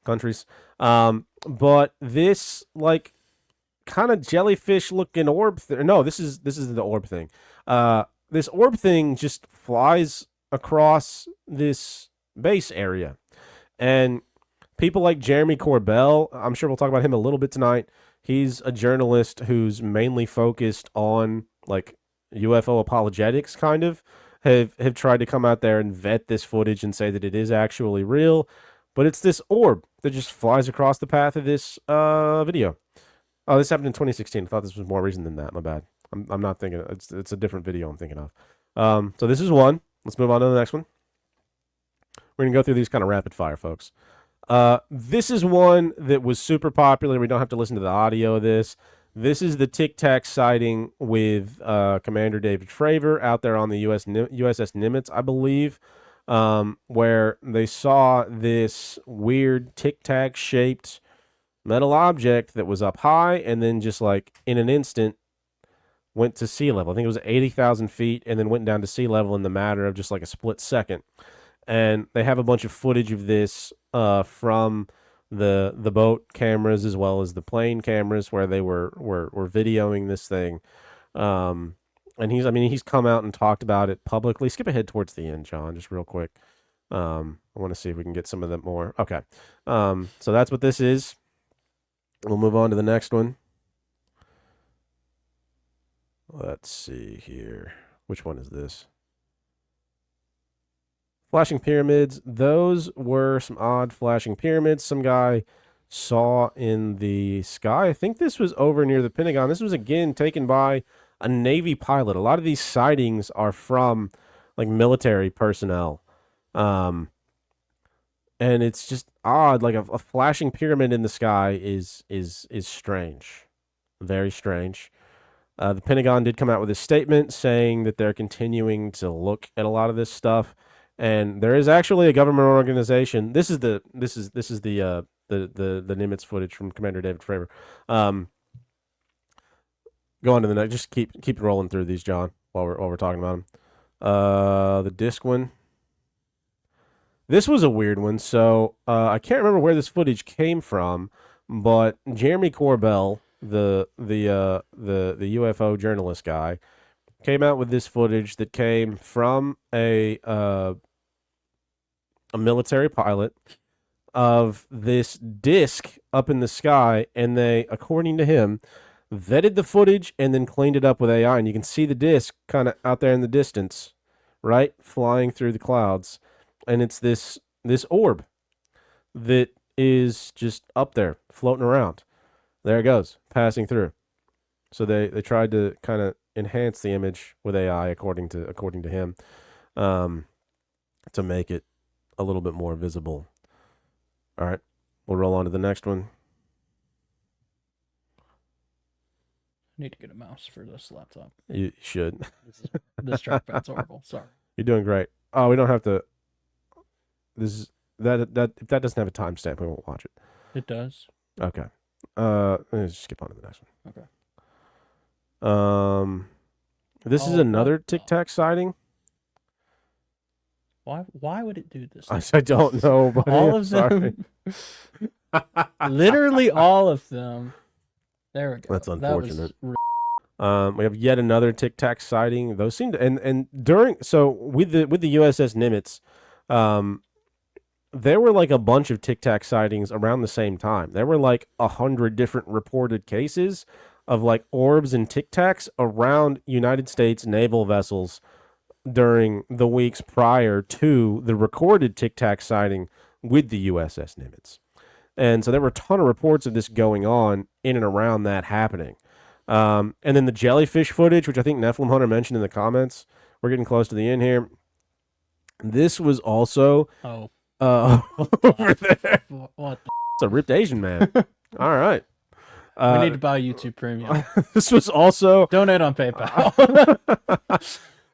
Speaker 4: countries. But this like kind of jellyfish looking orb no, this is the orb thing. This orb thing just flies across this base area. And people like Jeremy Corbell, I'm sure we'll talk about him a little bit tonight. He's a journalist who's mainly focused on like UFO apologetics, kind of, have tried to come out there and vet this footage and say that it is actually real. But it's this orb that just flies across the path of this video. Oh, this happened in 2016. I thought this was more recent than that. My bad. I'm not thinking. It's a different video I'm thinking of. So this is one. Let's move on to the next one. We're going to go through these kind of rapid fire, folks. This is one that was super popular. We don't have to listen to the audio of this. This is the Tic Tac sighting with Commander David Fravor out there on the USS Nimitz, I believe, where they saw this weird Tic Tac shaped metal object that was up high and then just like in an instant went to sea level. I think it was 80,000 feet and then went down to sea level in the matter of just like a split second. And they have a bunch of footage of this from the boat cameras as well as the plane cameras where they were videoing this thing. And he's come out and talked about it publicly. Skip ahead towards the end, John, just real quick. I want to see if we can get some of that more. Okay. So that's what this is. We'll move on to the next one. Let's see here. Which one is this? Flashing pyramids. Those were some odd flashing pyramids some guy saw in the sky. I think this was over near the Pentagon. This was, again, taken by a Navy pilot. A lot of these sightings are from, like, military personnel. And it's just odd. Like, a flashing pyramid in the sky is strange. Very strange. The Pentagon did come out with a statement saying that they're continuing to look at a lot of this stuff. And there is actually a government organization. This is the Nimitz footage from Commander David Fravor. Go on to the next. Just keep rolling through these, John, while we're talking about them. The disc one. This was a weird one. So I can't remember where this footage came from, but Jeremy Corbell, the UFO journalist guy, came out with this footage that came from a military pilot of this disc up in the sky, and they, according to him, vetted the footage and then cleaned it up with AI, and you can see the disc kind of out there in the distance, right, flying through the clouds, and it's this orb that is just up there floating around. There it goes, passing through. So they tried to kind of enhance the image with AI, according to him, to make it a little bit more visible. All right, we'll roll on to the next one.
Speaker 5: Need to get a mouse for this laptop.
Speaker 4: You should.
Speaker 5: This trackpad's horrible. Sorry.
Speaker 4: You're doing great. Oh, we don't have to. This is that if that doesn't have a timestamp, we won't watch it.
Speaker 5: It does.
Speaker 4: Okay. Let's skip on to the next one.
Speaker 5: Okay.
Speaker 4: This is another Tic Tac sighting.
Speaker 5: Why would it do this?
Speaker 4: I don't know, but
Speaker 5: all of them. Literally all of them. There we go.
Speaker 4: That's unfortunate. We have yet another Tic Tac sighting. Those seem to and during with the USS Nimitz, there were like a bunch of Tic Tac sightings around the same time. There were like 100 different reported cases of like orbs and Tic Tacs around United States naval vessels during the weeks prior to the recorded Tic Tac sighting with the USS Nimitz. And so there were a ton of reports of this going on in and around that happening. And then the Jellyfish footage, which I think Nephilim Hunter mentioned in the comments. We're getting close to the end here. This was also over there.
Speaker 5: What?
Speaker 4: It's a ripped Asian man. All right.
Speaker 5: We need to buy YouTube Premium.
Speaker 4: This was also...
Speaker 5: Donate on PayPal.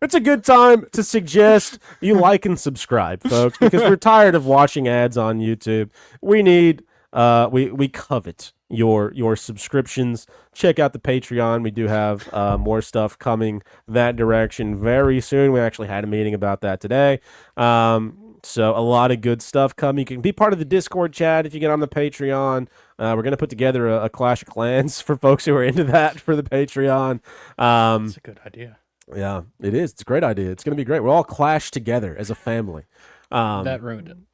Speaker 4: It's a good time to suggest you like and subscribe, folks, because we're tired of watching ads on YouTube. We need... we covet your subscriptions. Check out the Patreon. We do have more stuff coming that direction very soon. We actually had a meeting about that today. So a lot of good stuff coming. You can be part of the Discord chat if you get on the Patreon. We're going to put together a Clash of Clans for folks who are into that for the Patreon.
Speaker 5: That's a good idea.
Speaker 4: Yeah, it is. It's a great idea. It's going to be great. We'll all clash together as a family.
Speaker 5: That ruined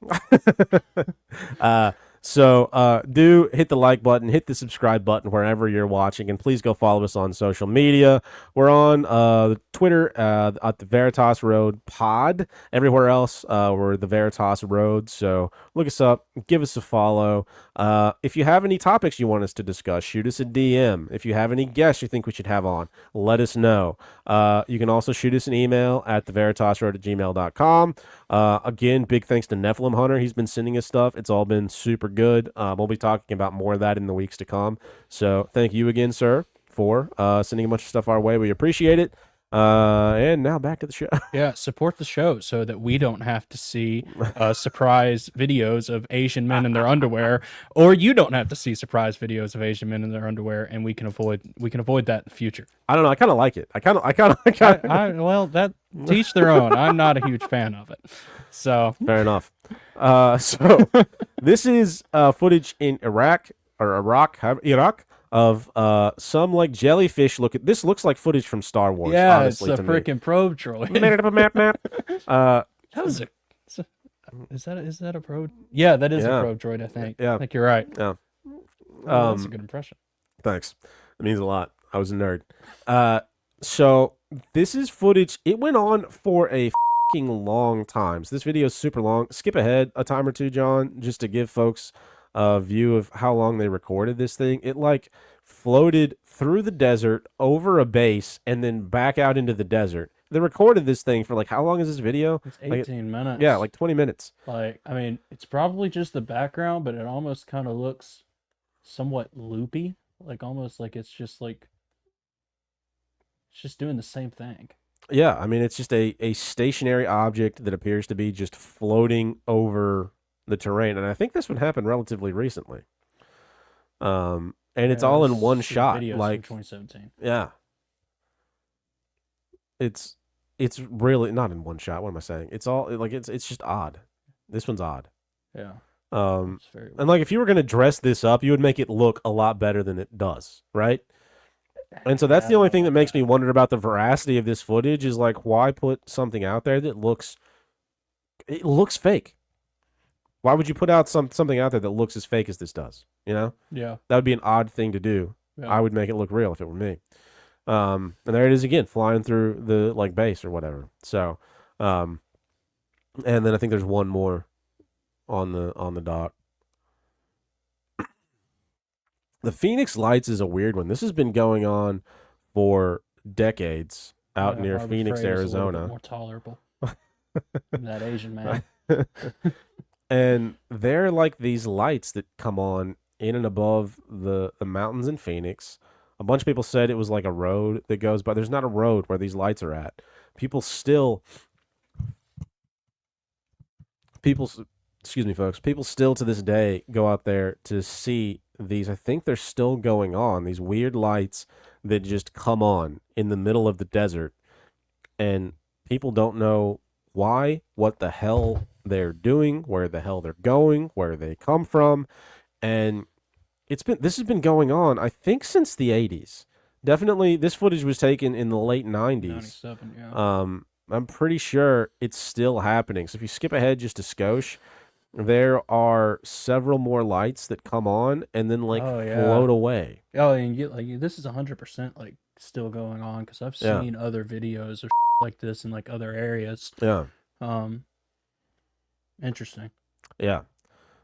Speaker 5: it.
Speaker 4: So do hit the like button, hit the subscribe button wherever you're watching, and please go follow us on social media. We're on Twitter at the Veritas Road Pod. Everywhere else, we're the Veritas Road. So look us up, give us a follow. If you have any topics you want us to discuss, shoot us a DM. If you have any guests you think we should have on, let us know. You can also shoot us an email at theveritasroad@gmail.com. Again, big thanks to Nephilim Hunter. He's been sending us stuff. It's all been super good. We'll be talking about more of that in the weeks to come. So thank you again, sir, for sending a bunch of stuff our way. We appreciate it. And now back to the show.
Speaker 5: Yeah, support the show so that we don't have to see surprise videos of Asian men in their underwear, or you don't have to see surprise videos of Asian men in their underwear, and we can avoid that in the future.
Speaker 4: I don't know. I kind of like it.
Speaker 5: Well, that teach their own. I'm not a huge fan of it. So
Speaker 4: Fair enough. So this is footage in Iraq of some like jellyfish. This looks like footage from Star Wars.
Speaker 5: yeah,
Speaker 4: honestly,
Speaker 5: it's a
Speaker 4: to me.
Speaker 5: freaking probe droid.
Speaker 4: Map.
Speaker 5: That was is that a probe? Yeah, that is
Speaker 4: Yeah.
Speaker 5: a probe droid. I think.
Speaker 4: Yeah.
Speaker 5: I think you're right.
Speaker 4: Yeah.
Speaker 5: Oh, that's a good impression.
Speaker 4: Thanks. It means a lot. I was a nerd. So this is footage. It went on for a fucking long time. So this video is super long. Skip ahead a time or two, John, just to give folks a view of how long they recorded this thing. It like floated through the desert over a base and then back out into the desert. They recorded this thing for like, how long is this video?
Speaker 5: It's 18 minutes.
Speaker 4: Yeah, like 20 minutes.
Speaker 5: Like, I mean, it's probably just the background, but it almost kind of looks somewhat loopy. Like, almost like it's just doing the same thing.
Speaker 4: Yeah, I mean, it's just a stationary object that appears to be just floating over the terrain. And I think this one happened relatively recently. And it's all in one shot. Like,
Speaker 5: from 2017.
Speaker 4: yeah. It's really not in one shot. What am I saying? It's all like it's just odd. This one's odd.
Speaker 5: Yeah.
Speaker 4: And
Speaker 5: It's very
Speaker 4: like if you were gonna dress this up, you would make it look a lot better than it does, right? And so that's the only thing that makes me wonder about the veracity of this footage is like, why put something out there that looks fake? Why would you put out something out there that looks as fake as this does? You know,
Speaker 5: Yeah.
Speaker 4: that would be an odd thing to do.
Speaker 5: Yeah.
Speaker 4: I would make it look real if it were me. And there it is again, flying through the like base or whatever. So, and then I think there's one more on the dock. The Phoenix Lights is a weird one. This has been going on for decades out near Phoenix, Arizona.
Speaker 5: More tolerable than that Asian man.
Speaker 4: And they're like these lights that come on in and above the mountains in Phoenix. A bunch of people said it was like a road that goes by. There's not a road where these lights are at. Excuse me, folks. People still to this day go out there to see these. I think they're still going on. These weird lights that just come on in the middle of the desert. And people don't know why, what the hell they're doing, where the hell they're going, where they come from. And this has been going on, I think, since the 80s. Definitely, this footage was taken in the late 90s.
Speaker 5: 97, yeah.
Speaker 4: I'm pretty sure it's still happening. So if you skip ahead just a skosh, there are several more lights that come on and then float away.
Speaker 5: Oh, and this is 100% like still going on because I've seen other videos of like this in like other areas.
Speaker 4: Yeah.
Speaker 5: Interesting.
Speaker 4: Yeah.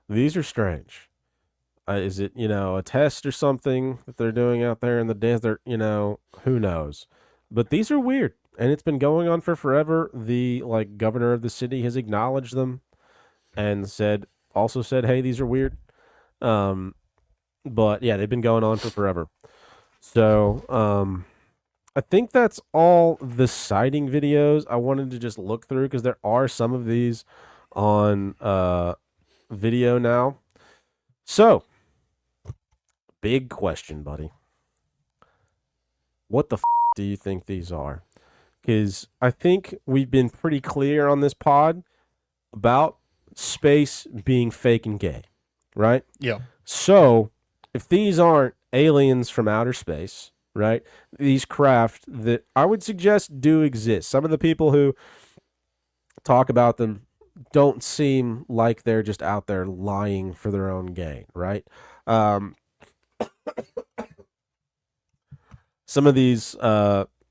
Speaker 4: These are strange. Is it, a test or something that they're doing out there in the desert? Who knows? But these are weird, and it's been going on for forever. The governor of the city has acknowledged them and also said, hey, these are weird. But yeah, they've been going on for forever. So I think that's all the sighting videos I wanted to just look through because there are some of these on video now. So, big question, buddy. What the do you think these are? Because I think we've been pretty clear on this pod about space being fake and gay, right?
Speaker 5: Yeah.
Speaker 4: So, if these aren't aliens from outer space, right? These craft that I would suggest do exist. Some of the people who talk about them don't seem like they're just out there lying for their own gain, right? Some of these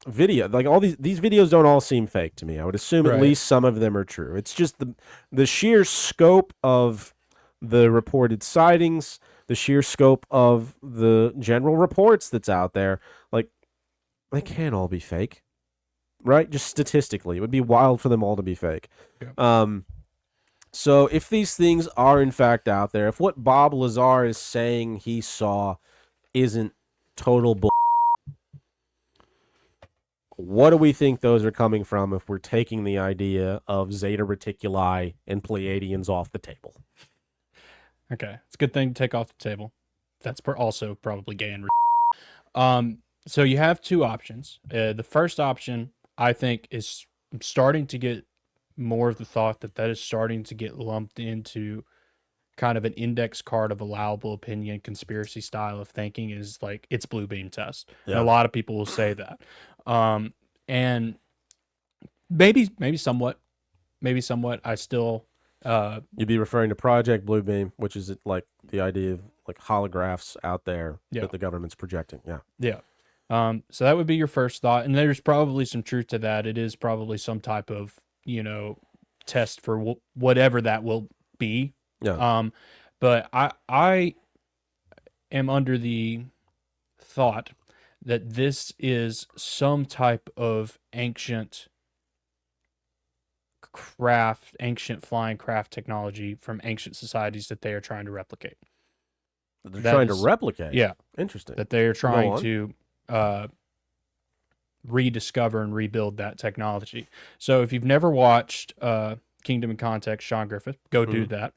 Speaker 4: video, like all these videos don't all seem fake to me. I would assume at
Speaker 5: Right.
Speaker 4: least some of them are true. It's just the sheer scope of the reported sightings, the sheer scope of the general reports that's out there. Like, they can't all be fake, right? Just statistically, it would be wild for them all to be fake.
Speaker 5: Yeah.
Speaker 4: So if these things are in fact out there, if what Bob Lazar is saying he saw isn't total bull, what do we think those are coming from if we're taking the idea of Zeta Reticuli and Pleiadians off the table?
Speaker 5: Okay, it's a good thing to take off the table. That's also probably gay and so you have two options. The first option, I think, is starting to get more of the thought that is starting to get lumped into kind of an index card of allowable opinion, conspiracy style of thinking, is like it's blue beam test. And
Speaker 4: Yeah.
Speaker 5: a lot of people will say that. And maybe somewhat, I still,
Speaker 4: You'd be referring to Project Bluebeam, which is like the idea of like holographs out there
Speaker 5: Yeah.
Speaker 4: that the government's projecting. Yeah.
Speaker 5: yeah. So that would be your first thought. And there's probably some truth to that. It is probably some type of, test for whatever that will be.
Speaker 4: Yeah.
Speaker 5: But I am under the thought that this is some type of ancient flying craft technology from ancient societies that they are trying to replicate.
Speaker 4: They're
Speaker 5: that
Speaker 4: trying
Speaker 5: is-
Speaker 4: to replicate.
Speaker 5: Yeah,
Speaker 4: Interesting.
Speaker 5: that they are trying
Speaker 4: on.
Speaker 5: to rediscover and rebuild that technology. So if you've never watched Kingdom in Context, Sean Griffith, go do that.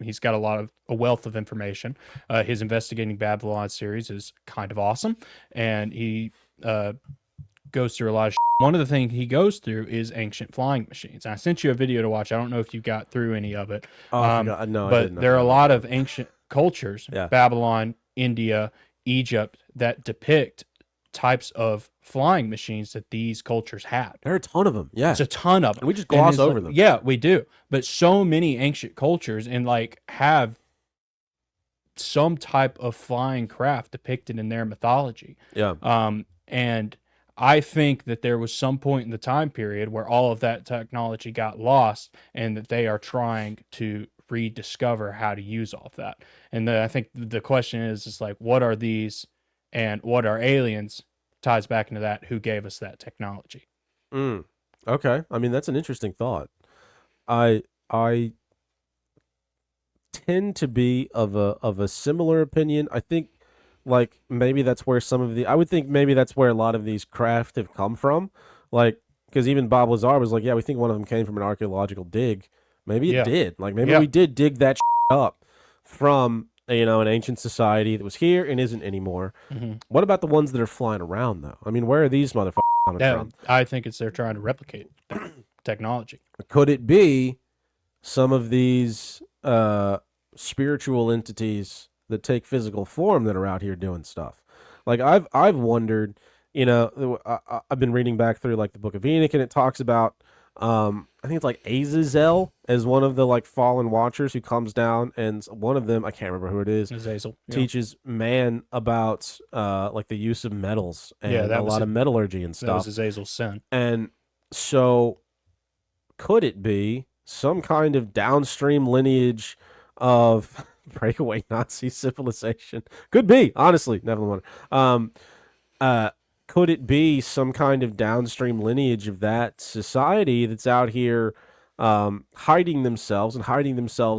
Speaker 5: He's got a wealth of information. His Investigating Babylon series is kind of awesome, and he goes through a lot of shit. One of the things he goes through is ancient flying machines. And I sent you a video to watch. I don't know if you got through any of it.
Speaker 4: Oh, I forgot. No, I
Speaker 5: but
Speaker 4: didn't.
Speaker 5: there are a lot of ancient cultures,
Speaker 4: Yeah.
Speaker 5: Babylon, India, Egypt, that depict types of flying machines that these cultures had.
Speaker 4: There are a ton of them. Yeah.
Speaker 5: It's a ton of them.
Speaker 4: And we just
Speaker 5: And
Speaker 4: gloss
Speaker 5: it's
Speaker 4: over
Speaker 5: like-
Speaker 4: them.
Speaker 5: Yeah, we do. But so many ancient cultures and like have some type of flying craft depicted in their mythology.
Speaker 4: Yeah.
Speaker 5: And I think that there was some point in the time period where all of that technology got lost, and that they are trying to rediscover how to use all of that. And I think the question is like, what are these and what are aliens? Ties back into that. Who gave us that technology?
Speaker 4: Okay. I mean, that's an interesting thought. I tend to be of a similar opinion. I think like maybe that's where I would think maybe that's where a lot of these craft have come from. Like, because even Bob Lazar was like, yeah, we think one of them came from an archaeological dig. Maybe it did. Like maybe we did dig that up from an ancient society that was here and isn't anymore. What about the ones that are flying around though? I mean, where are these motherfuckers coming from?
Speaker 5: I think they're trying to replicate that technology.
Speaker 4: Could it be some of these spiritual entities that take physical form that are out here doing stuff? Like I've wondered, I've been reading back through like the Book of Enoch, and it talks about I think it's like Azazel as one of the like fallen watchers who comes down, and one of them, I can't remember who it is,
Speaker 5: Azazel
Speaker 4: teaches man about like the use of metals and
Speaker 5: that
Speaker 4: a
Speaker 5: was
Speaker 4: lot of metallurgy and
Speaker 5: That
Speaker 4: stuff.
Speaker 5: was Azazel's sin.
Speaker 4: And so could it be some kind of downstream lineage of breakaway Nazi civilization? Could be, honestly. Never mind. Could it be some kind of downstream lineage of that society that's out here hiding themselves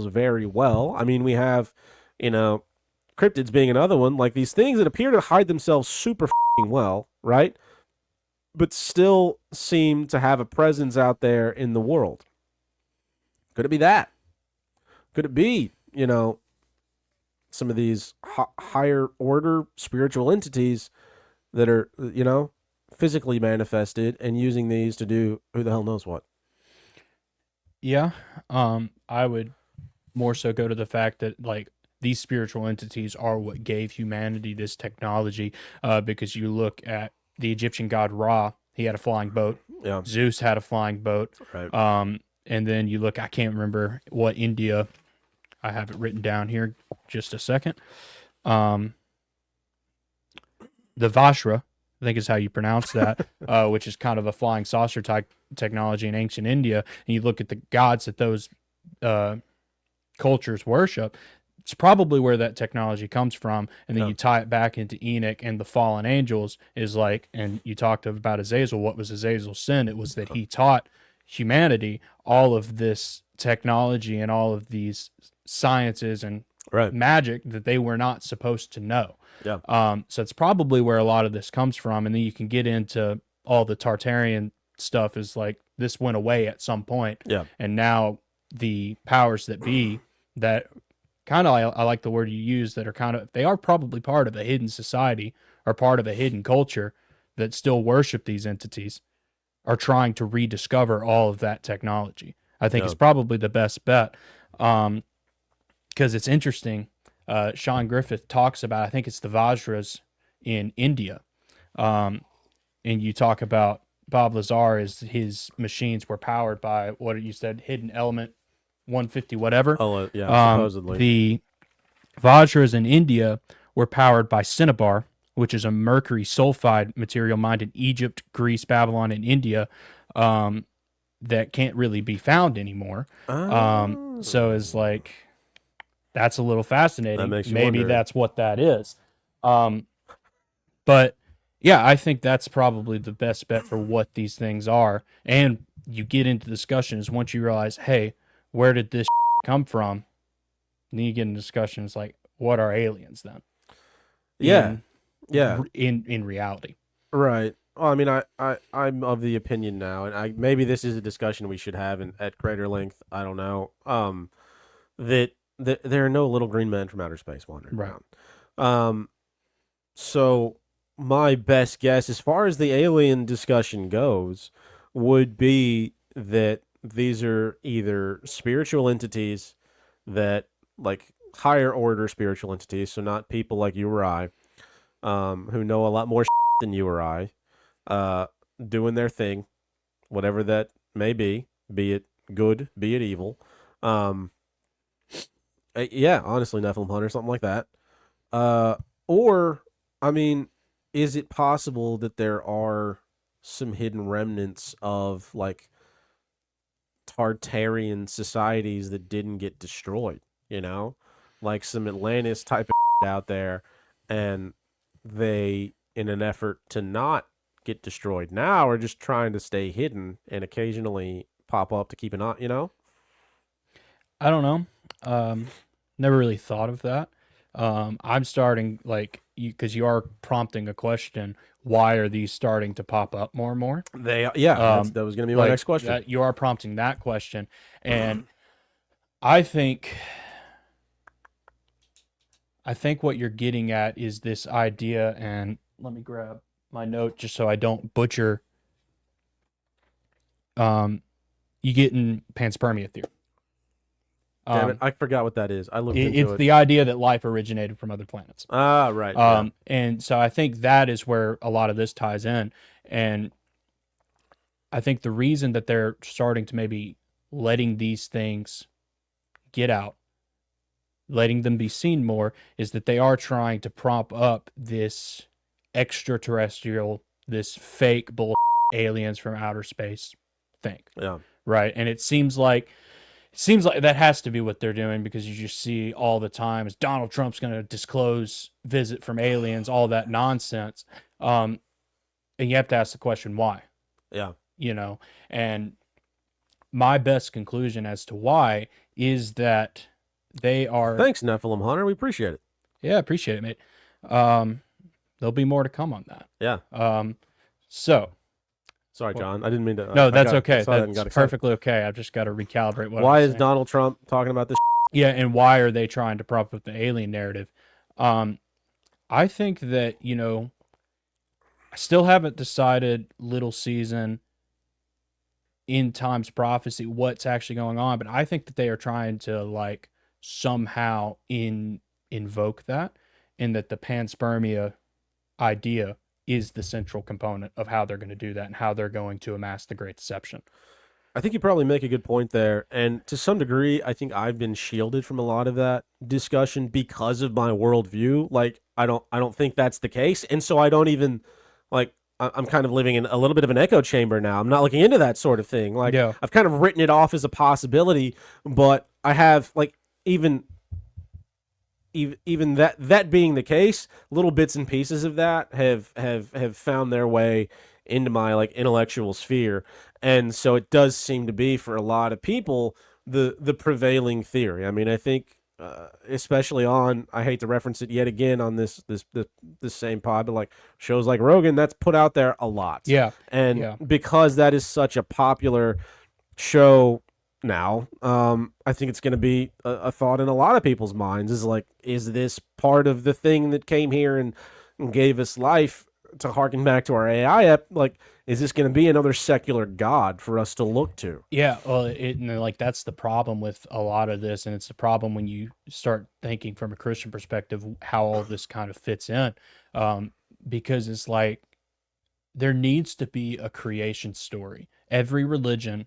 Speaker 4: very well? I mean, we have, cryptids being another one, like these things that appear to hide themselves super f***ing well, right? But still seem to have a presence out there in the world. Could it be that? Could it be, some of these higher order spiritual entities that are, physically manifested and using these to do who the hell knows what?
Speaker 5: Yeah. I would more so go to the fact that like these spiritual entities are what gave humanity this technology, because you look at the Egyptian god Ra, he had a flying boat.
Speaker 4: Yeah.
Speaker 5: Zeus had a flying boat.
Speaker 4: Right.
Speaker 5: And then you look, I can't remember what India, I have it written down here, just a second. The Vajra, I think is how you pronounce that, which is kind of a flying saucer type technology in ancient India. And you look at the gods that those cultures worship, it's probably where that technology comes from. And then you tie it back into Enoch and the fallen angels is like, and you talked about Azazel. What was Azazel's sin? It was that he taught humanity all of this technology and all of these sciences and magic that they were not supposed to know.
Speaker 4: Yeah.
Speaker 5: So it's probably where a lot of this comes from. And then you can get into all the Tartarian stuff is like this went away at some point.
Speaker 4: Yeah.
Speaker 5: And now the powers that be that kind of, I like the word you use, that are kind of, they are probably part of a hidden society or part of a hidden culture that still worship these entities, are trying to rediscover all of that technology. I think it's probably the best bet. Because it's interesting. Sean Griffith talks about, I think it's the Vajras in India. And you talk about Bob Lazar, is his machines were powered by what you said, hidden element 150, whatever.
Speaker 4: Oh, yeah, supposedly.
Speaker 5: The Vajras in India were powered by cinnabar, which is a mercury sulfide material mined in Egypt, Greece, Babylon, and India, that can't really be found anymore. So it's like, that's a little fascinating.
Speaker 4: That makes you
Speaker 5: Maybe
Speaker 4: wonder.
Speaker 5: that's what that is. But yeah, I think that's probably the best bet for what these things are. And you get into discussions once you realize, hey, where did this come from? And then you get into discussions like, what are aliens then?
Speaker 4: Yeah.
Speaker 5: In reality.
Speaker 4: Right. Well, I mean, I'm of the opinion now, and maybe this is a discussion we should have at greater length. I don't know. That there are no little green men from outer space wandering around. So my best guess, as far as the alien discussion goes, would be that these are either spiritual entities that, like, higher order spiritual entities, so not people like you or I, who know a lot more than you or I, doing their thing, whatever that may be it good, be it evil. Yeah, honestly, Nephilim Hunter, something like that. Or, I mean, is it possible that there are some hidden remnants of, like, Tartarian societies that didn't get destroyed, you know? Like some Atlantis type of out there, and they, in an effort to not get destroyed now, are just trying to stay hidden and occasionally pop up to keep an eye, you know?
Speaker 5: I don't know. Never really thought of that. I'm starting, like, because you are prompting a question, why are these starting to pop up more and more?
Speaker 4: That was going to be my next question.
Speaker 5: You are prompting that question. And I think what you're getting at is this idea, and let me grab my note just so I don't butcher. You get in panspermia theory.
Speaker 4: Damn it, I forgot what that is. I looked into it.
Speaker 5: It's the idea that life originated from other planets.
Speaker 4: Ah, right.
Speaker 5: And so I think that is where a lot of this ties in. And I think the reason that they're starting to maybe letting these things get out, letting them be seen more, is that they are trying to prop up this extraterrestrial, this fake bull aliens from outer space thing.
Speaker 4: Yeah.
Speaker 5: Right. And it seems like that has to be what they're doing, because you just see all the time is Donald Trump's going to disclose visit from aliens, all that nonsense. And you have to ask the question, why?
Speaker 4: Yeah.
Speaker 5: You know, and my best conclusion as to why is that they are...
Speaker 4: Thanks, Nephilim Hunter. We appreciate it.
Speaker 5: Yeah, appreciate it, mate. There'll be more to come on that.
Speaker 4: Yeah.
Speaker 5: So...
Speaker 4: Sorry, John. I didn't mean to...
Speaker 5: No, that's okay. That's perfectly okay. I've just got to recalibrate what
Speaker 4: Why is Donald Trump talking about this?
Speaker 5: Yeah, and why are they trying to prop up the alien narrative? I think that, you know, I still haven't decided Little Season, End Times Prophecy, what's actually going on, but I think that they are trying to, like, somehow invoke that, and that the panspermia idea is the central component of how they're going to do that and how they're going to amass the Great Deception.
Speaker 4: I think you probably make a good point there, and to some degree, I think I've been shielded from a lot of that discussion because of my worldview. Like, I don't think that's the case, and so I don't even like. I'm kind of living in a little bit of an echo chamber now. I'm not looking into that sort of thing. Like,
Speaker 5: Yeah.
Speaker 4: I've kind of written it off as a possibility, but I have like even that being the case, little bits and pieces of that have found their way into my like intellectual sphere, and so it does seem to be for a lot of people the prevailing theory. I mean, I think especially on, I hate to reference it yet again on this same pod, but like shows like Rogan, that's put out there a lot.
Speaker 5: Yeah.
Speaker 4: And
Speaker 5: Yeah.
Speaker 4: because that is such a popular show now, I think it's going to be a thought in a lot of people's minds is like, is this part of the thing that came here and gave us life, to harken back to our AI app? Like, is this going to be another secular god for us to look to?
Speaker 5: Yeah, well, like that's the problem with a lot of this, and it's the problem when you start thinking from a Christian perspective how all this kind of fits in, because it's like there needs to be a creation story. Every religion,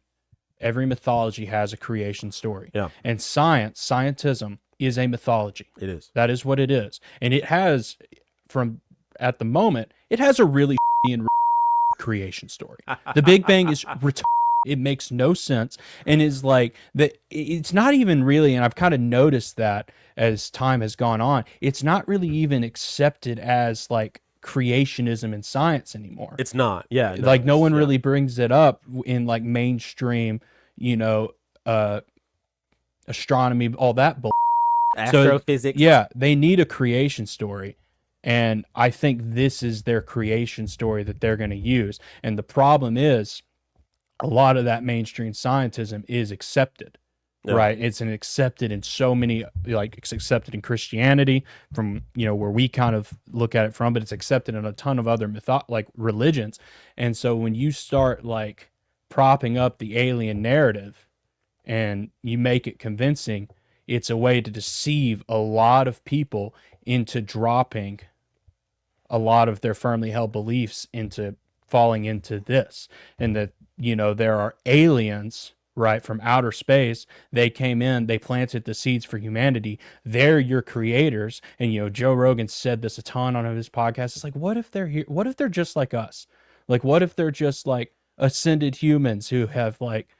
Speaker 5: every mythology has a creation story.
Speaker 4: Yeah.
Speaker 5: And scientism is a mythology.
Speaker 4: It is.
Speaker 5: That is what it is, and it has, from at the moment, it has a really and creation story. The Big Bang is it makes no sense, and is like that. It's not even really, and I've kind of noticed that as time has gone on, it's not really even accepted as like creationism in science anymore.
Speaker 4: It's not. Yeah.
Speaker 5: Like no one really brings it up in like mainstream, astronomy, all that bull.
Speaker 4: Astrophysics.
Speaker 5: Yeah, they need a creation story. And I think this is their creation story that they're going to use. And the problem is a lot of that mainstream scientism is accepted, right? It's accepted in so many, like it's accepted in Christianity from, where we kind of look at it from, but it's accepted in a ton of other like religions. And so when you start like propping up the alien narrative and you make it convincing, it's a way to deceive a lot of people into dropping a lot of their firmly held beliefs into falling into this, and that, there are aliens, right, from outer space. They came in, they planted the seeds for humanity. They're your creators. And, Joe Rogan said this a ton on his podcast. It's like, what if they're here? What if they're just like us? Like, what if they're just like ascended humans who have like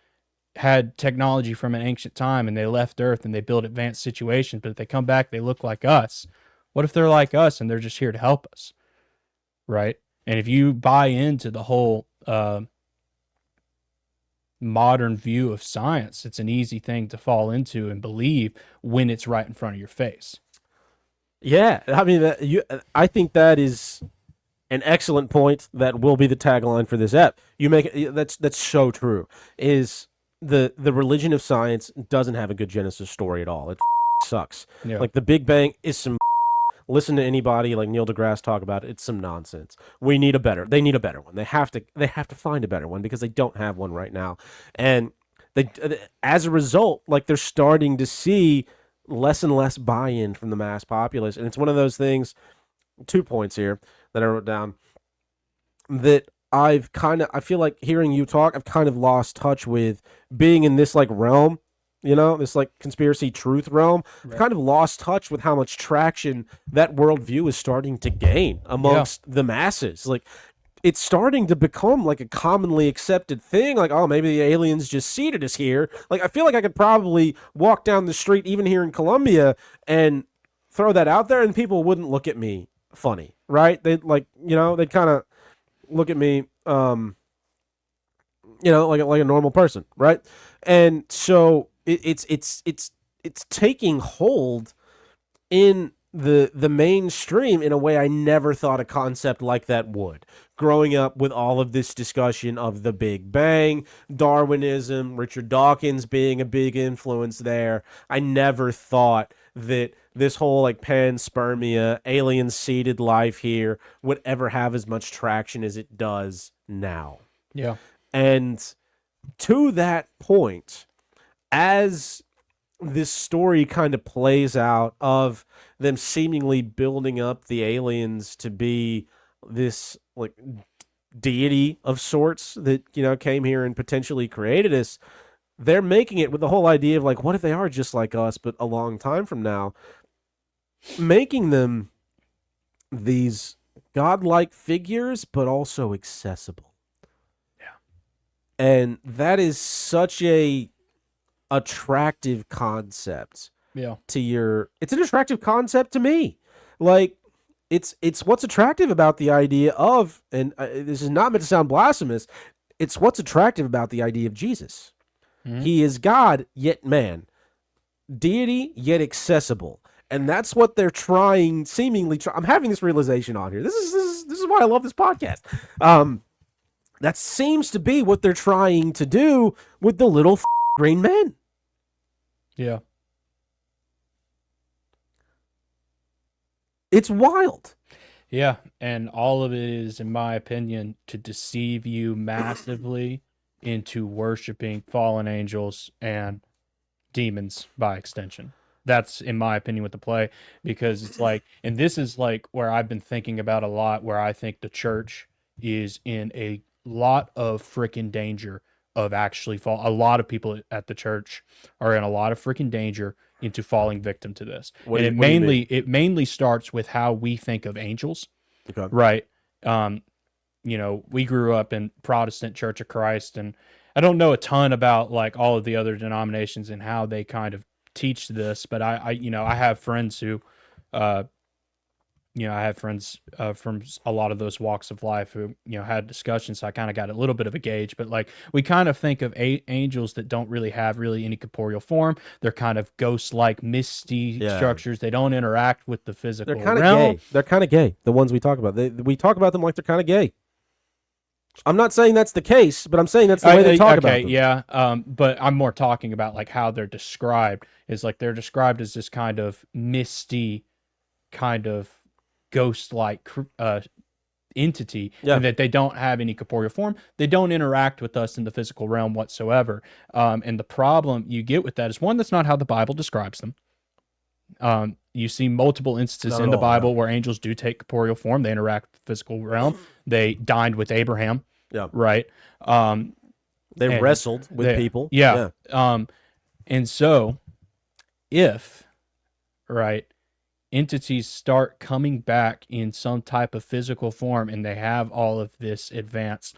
Speaker 5: had technology from an ancient time and they left Earth and they built advanced situations, but if they come back, they look like us. What if they're like us and they're just here to help us? Right. And if you buy into the whole modern view of science, it's an easy thing to fall into and believe when it's right in front of your face.
Speaker 4: Yeah. I mean, I think that is an excellent point. That will be the tagline for this app. You make it, that's so true. Is the religion of science doesn't have a good Genesis story at all. It sucks.
Speaker 5: Yeah.
Speaker 4: Like the Big Bang is some. Listen to anybody like Neil deGrasse talk about it. It's some nonsense. They need a better one. They have to find a better one because they don't have one right now. And they, as a result, like they're starting to see less and less buy-in from the mass populace. And it's one of those things, 2 points here that I wrote down, that I feel like hearing you talk, I've kind of lost touch with being in this like realm, this like conspiracy truth realm. Right. I've kind of lost touch with how much traction that worldview is starting to gain amongst the masses. Like, it's starting to become like a commonly accepted thing. Like, oh, maybe the aliens just seeded us here. Like, I feel like I could probably walk down the street, even here in Colombia, and throw that out there, and people wouldn't look at me funny, right? They'd like, they'd kind of look at me, like a normal person, right? And so it's taking hold in the mainstream in a way I never thought a concept like that would. Growing up with all of this discussion of the Big Bang, Darwinism, Richard Dawkins being a big influence there, I never thought that this whole like panspermia, alien seeded life here would ever have as much traction as it does now.
Speaker 5: Yeah.
Speaker 4: And to that point, as this story kind of plays out of them seemingly building up the aliens to be this like deity of sorts that, you know, came here and potentially created us. They're making it with the whole idea of like, what if they are just like us, but a long time from now, making them these godlike figures, but also accessible.
Speaker 5: Yeah.
Speaker 4: And that is such a attractive concept
Speaker 5: Yeah.
Speaker 4: to your, it's an attractive concept to me. Like, it's what's attractive about the idea of, and this is not meant to sound blasphemous, it's what's attractive about the idea of Jesus.
Speaker 5: Mhm.
Speaker 4: He is God, yet man. Deity, yet accessible. And that's what they're trying, seemingly I'm having this realization on here. This is why I love this podcast. That seems to be what they're trying to do with the little green men.
Speaker 5: Yeah.
Speaker 4: It's wild.
Speaker 5: Yeah, and all of it is, in my opinion, to deceive you massively into worshiping fallen angels and demons by extension. That's, in my opinion, with the play, because it's like, and this is like where I've been thinking about a lot, where I think the church is in a lot of freaking danger of actually a lot of people at the church are in a lot of freaking danger into falling victim to this. And it mainly starts with how we think of angels.
Speaker 4: Okay.
Speaker 5: Right. You know, we grew up in Protestant Church of Christ, and I don't know a ton about like all of the other denominations and how they kind of teach this, but I you know, I have friends who, you know, I have friends from a lot of those walks of life who, you know, had discussions. So I kind of got a little bit of a gauge, but like we kind of think of angels that don't really have any corporeal form. They're kind of ghost-like, misty structures. They don't interact with the physical realm.
Speaker 4: They're kind of gay. They're kind of gay. The ones we talk about, we talk about them like they're kind of gay. I'm not saying that's the case, but I'm saying that's the way they talk about them.
Speaker 5: Yeah. But I'm more talking about like how they're described. Is like they're described as this kind of misty, kind of ghost-like entity, and that they don't have any corporeal form. They don't interact with us in the physical realm whatsoever. And the problem you get with that is, one, that's not how the Bible describes them. You see multiple instances in the Bible where angels do take corporeal form. They interact with the physical realm. They dined with Abraham.
Speaker 4: Yeah.
Speaker 5: Right.
Speaker 4: They wrestled with people.
Speaker 5: Yeah. And so if, right, entities start coming back in some type of physical form, and they have all of this advanced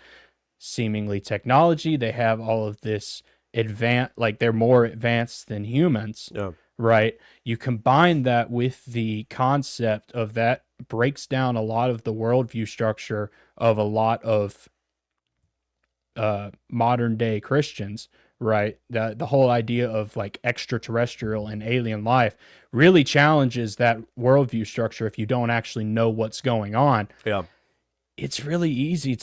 Speaker 5: seemingly technology, they have all of this like they're more advanced than humans.
Speaker 4: Yeah.
Speaker 5: Right. You combine that with the concept of that breaks down a lot of the worldview structure of a lot of modern day Christians, right? The whole idea of like extraterrestrial and alien life really challenges that worldview structure if you don't actually know what's going on.
Speaker 4: Yeah.
Speaker 5: It's really easy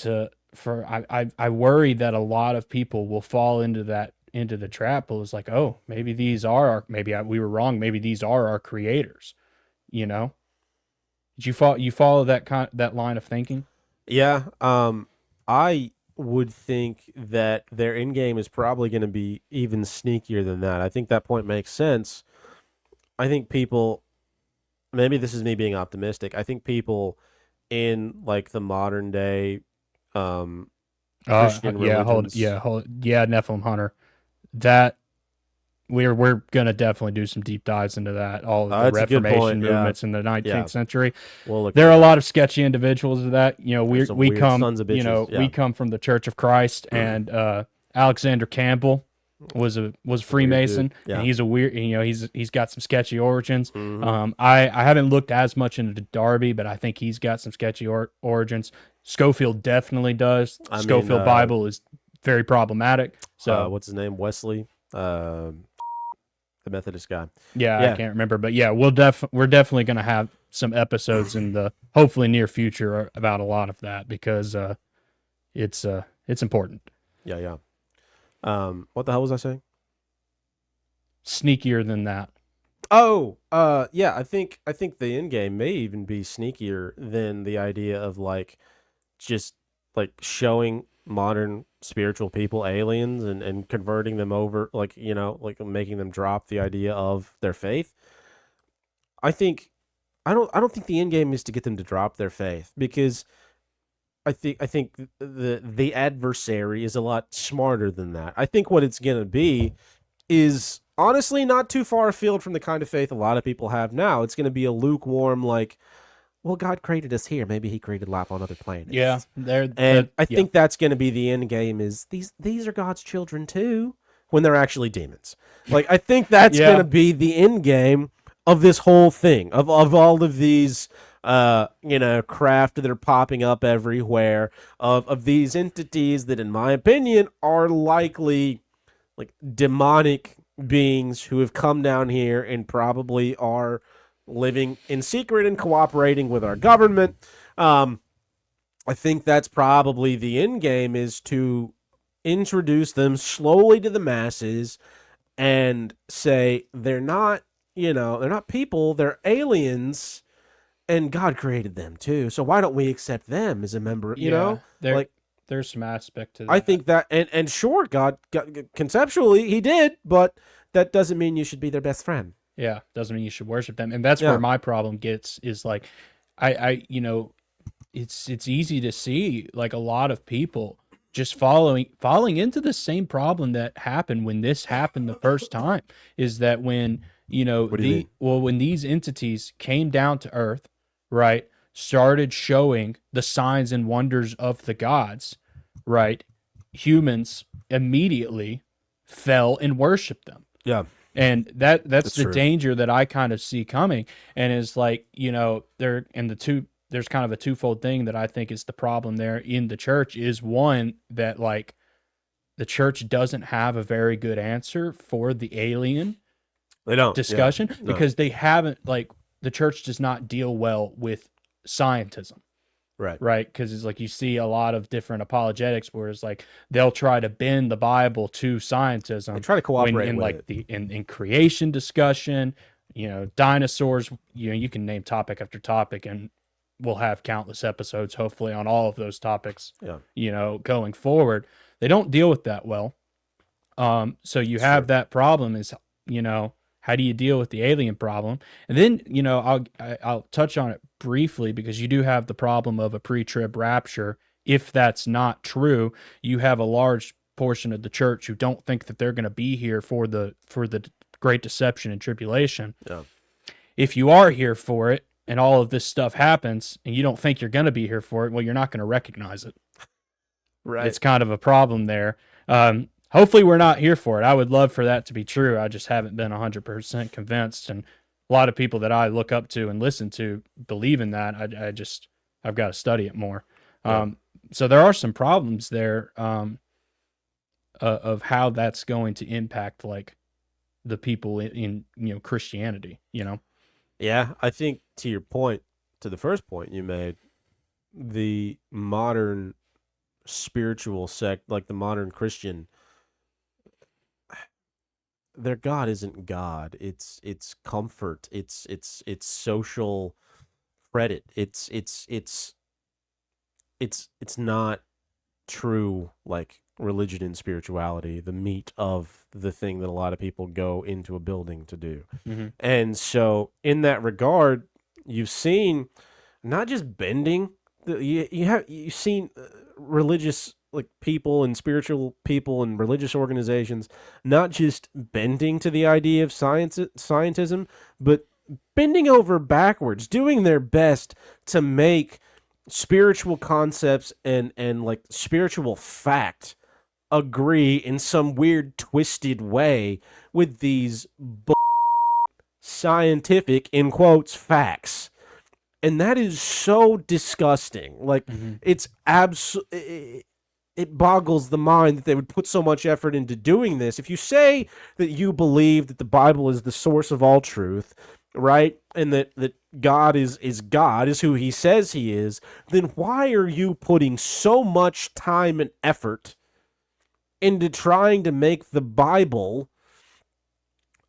Speaker 5: I worry that a lot of people will fall into the trap. It was like, oh, maybe these are we were wrong. Maybe these are our creators, you know? Did you follow that line of thinking?
Speaker 4: Yeah. I would think that their end game is probably going to be even sneakier than that. I think that point makes sense. I think people, maybe this is me being optimistic, I think people in like the modern day Christian religions.
Speaker 5: Nephilim Hunter. That we're gonna definitely do some deep dives into that. All of the Reformation movements in the 19th century.
Speaker 4: Well,
Speaker 5: there are a lot of sketchy individuals of that. You know, we come
Speaker 4: we
Speaker 5: come from the Church of Christ, and Alexander Campbell was a Freemason, and he's a weird. You know, he's got some sketchy origins. I haven't looked as much into Darby, but I think he's got some sketchy origins. Schofield definitely does. Schofield Bible is very problematic. So
Speaker 4: what's his name? Wesley, the Methodist guy.
Speaker 5: I can't remember, but yeah, we're definitely going to have some episodes in the hopefully near future about a lot of that, because it's important.
Speaker 4: Yeah. What the hell was I saying?
Speaker 5: Sneakier than that.
Speaker 4: Oh, yeah. I think the end game may even be sneakier than the idea of like just like showing modern spiritual people aliens and converting them over, like, like making them drop the idea of their faith. I don't think the end game is to get them to drop their faith, because I think the adversary is a lot smarter than that. I think what it's gonna be is honestly not too far afield from the kind of faith a lot of people have now. It's gonna be a lukewarm, like, well, God created us here. Maybe He created life on other planets.
Speaker 5: Yeah,
Speaker 4: I think that's going to be the end game. Is these are God's children too, when they're actually demons. Like, I think that's going to be the end game of this whole thing, of all of these, craft that are popping up everywhere, of these entities that, in my opinion, are likely like demonic beings who have come down here and probably are living in secret and cooperating with our government. I think that's probably the end game, is to introduce them slowly to the masses and say they're not people, they're aliens, and God created them too. So why don't we accept them as a member?
Speaker 5: There's some aspect to that.
Speaker 4: I think that, and sure, God conceptually He did, but that doesn't mean you should be their best friend.
Speaker 5: Yeah, doesn't mean you should worship them, and that's where my problem is like, it's easy to see like a lot of people just falling into the same problem that happened when this happened the first time. Is that when when these entities came down to Earth, right, started showing the signs and wonders of the gods, right, humans immediately fell and worshiped them.
Speaker 4: Yeah.
Speaker 5: And that's the
Speaker 4: true.
Speaker 5: danger that I kind of see coming, and is like, there's kind of a twofold thing that I think is the problem there in the church. Is one, that like the church doesn't have a very good answer for the alien discussion, because they haven't, like, the church does not deal well with scientism. Right. Because it's like you see a lot of different apologetics where it's like they'll try to bend the Bible to scientism.
Speaker 4: They try to cooperate
Speaker 5: in
Speaker 4: with
Speaker 5: like
Speaker 4: it.
Speaker 5: in creation discussion, dinosaurs, you can name topic after topic, and we'll have countless episodes hopefully on all of those topics.
Speaker 4: Yeah.
Speaker 5: Going forward. They don't deal with that well. So you have that problem is, how do you deal with the alien problem? And then, I'll touch on it briefly, because you do have the problem of a pre-trib rapture. If that's not true, you have a large portion of the church who don't think that they're going to be here for the great deception and tribulation.
Speaker 4: Yeah.
Speaker 5: If you are here for it and all of this stuff happens and you don't think you're going to be here for it, well, you're not going to recognize it.
Speaker 4: Right.
Speaker 5: It's kind of a problem there. Hopefully we're not here for it. I would love for that to be true. I just haven't been 100% convinced. And a lot of people that I look up to and listen to believe in that. I've got to study it more. So there are some problems there of how that's going to impact like the people in Christianity,
Speaker 4: Yeah, I think to your point, to the first point you made, the modern spiritual sect, like the modern Christian, their God isn't God. It's comfort. It's social credit. It's not true like religion and spirituality, the meat of the thing that a lot of people go into a building to do.
Speaker 5: Mm-hmm.
Speaker 4: And so in that regard, you've seen not just bending, you've seen religious like people and spiritual people and religious organizations not just bending to the idea of scientism, but bending over backwards, doing their best to make spiritual concepts and like spiritual fact agree in some weird twisted way with these scientific, in quotes, facts. And that is so disgusting. Like, it's it boggles the mind that they would put so much effort into doing this. If you say that you believe that the Bible is the source of all truth, right, and that God is God, is who He says He is, then why are you putting so much time and effort into trying to make the Bible?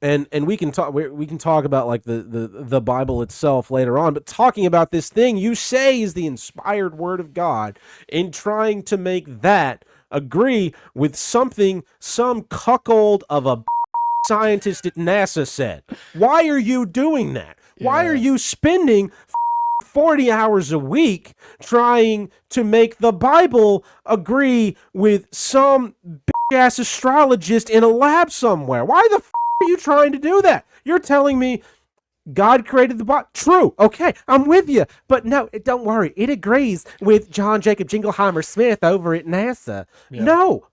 Speaker 4: And we can talk about like the Bible itself later on, but talking about this thing you say is the inspired word of God, and trying to make that agree with something some cuckold of a scientist at NASA said? Why are you doing that? Why are you spending 40 hours a week trying to make the Bible agree with some big-ass astrologist in a lab somewhere? Why the are you trying to do that? You're telling me God created the Bible. True. Okay, I'm with you. But no, don't worry. It agrees with John Jacob Jingleheimer Smith over at NASA.
Speaker 5: Yeah.
Speaker 4: No.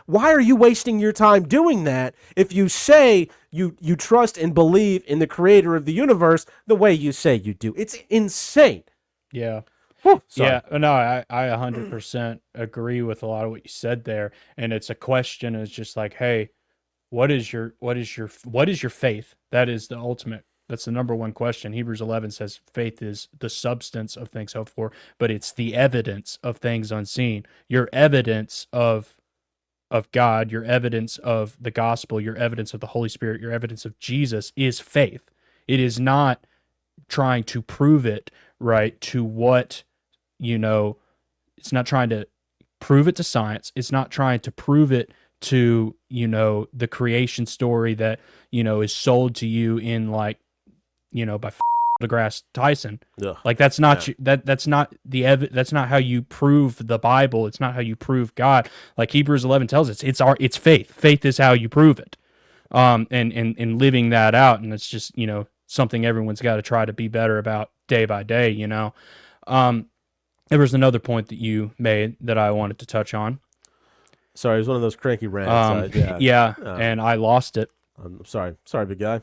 Speaker 4: Why are you wasting your time doing that if you say you trust and believe in the creator of the universe the way you say you do? It's insane.
Speaker 5: Yeah.
Speaker 4: Whew, sorry.
Speaker 5: Yeah, no, I 100% agree with a lot of what you said there. And it's a question is just like, hey, what is your faith? That is the ultimate. That's the number one question. Hebrews 11 says faith is the substance of things hoped for, but it's the evidence of things unseen. Your evidence of God, your evidence of the gospel, your evidence of the Holy Spirit, your evidence of Jesus is faith. It is not trying to prove it, right, to what, it's not trying to prove it to science. It's not trying to prove it to, the creation story that, is sold to you in by DeGrasse Tyson.
Speaker 4: Ugh.
Speaker 5: Like that's not that's not that's not how you prove the Bible. It's not how you prove God. Like Hebrews 11 tells us, it's faith. Faith is how you prove it. And living that out, and it's just something everyone's got to try to be better about day by day. There was another point that you made that I wanted to touch on.
Speaker 4: Sorry, it was one of those cranky rants.
Speaker 5: And I lost it.
Speaker 4: I'm sorry, big guy.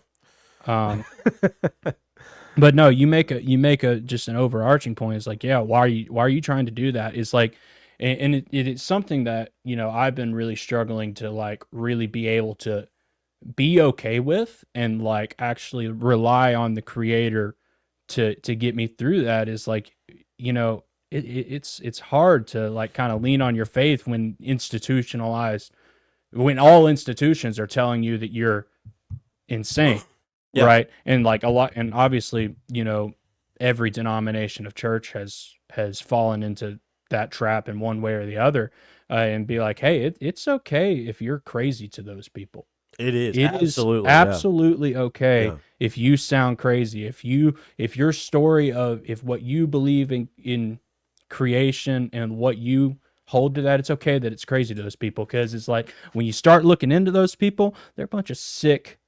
Speaker 5: But no, you make a just an overarching point. It's like, why are you trying to do that? It's like, and it's something that I've been really struggling to like really be able to be okay with and like actually rely on the Creator to get me through that. Is like, it's hard to like kind of lean on your faith when all institutions are telling you that you're insane.
Speaker 4: Yeah.
Speaker 5: Right. And like a lot, and obviously, every denomination of church has fallen into that trap in one way or the other, and be like, hey, it's okay if you're crazy to those people.
Speaker 4: It is
Speaker 5: absolutely okay
Speaker 4: Yeah.
Speaker 5: if you sound crazy, if your story if what you believe in creation and what you hold to that, it's okay that it's crazy to those people, because it's like when you start looking into those people, they're a bunch of sick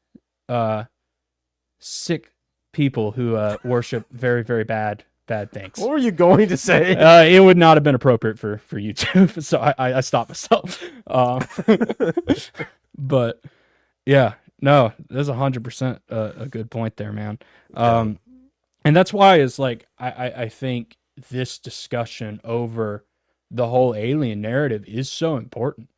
Speaker 5: people who worship very, very bad things.
Speaker 4: What were you going to say?
Speaker 5: It would not have been appropriate for YouTube, so I stopped myself. But yeah, no, that's 100% a good point there, man. And that's why it's like I think this discussion over the whole alien narrative is so important,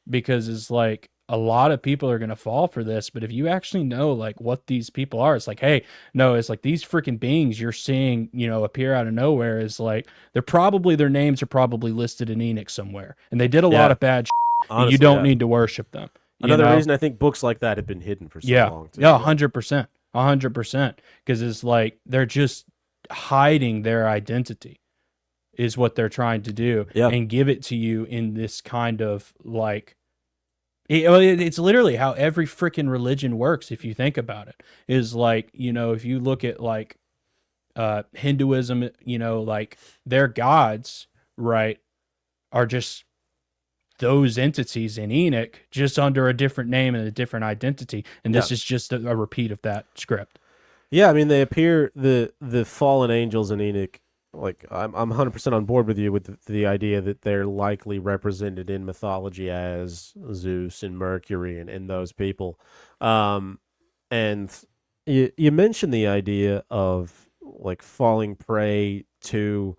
Speaker 5: because it's like a lot of people are going to fall for this, but if you actually know like what these people are, it's like, hey, no, it's like these freaking beings you're seeing, appear out of nowhere, is like their names are probably listed in Enoch somewhere, and they did a lot of bad shit.
Speaker 4: Honestly,
Speaker 5: you don't need to worship them.
Speaker 4: Another reason I think books like that have been hidden for so long. Too.
Speaker 5: Yeah, 100%, because it's like they're just hiding their identity is what they're trying to do, and give it to you in this kind of like, it's literally how every freaking religion works. If you think about it, is like, if you look at like Hinduism, like their gods, right, are just those entities in Enoch, just under a different name and a different identity. And this is just a repeat of that script.
Speaker 4: Yeah, I mean, they appear, the fallen angels in Enoch, like I'm 100% on board with you with the idea that they're likely represented in mythology as Zeus and Mercury and those people. And you mentioned the idea of like falling prey to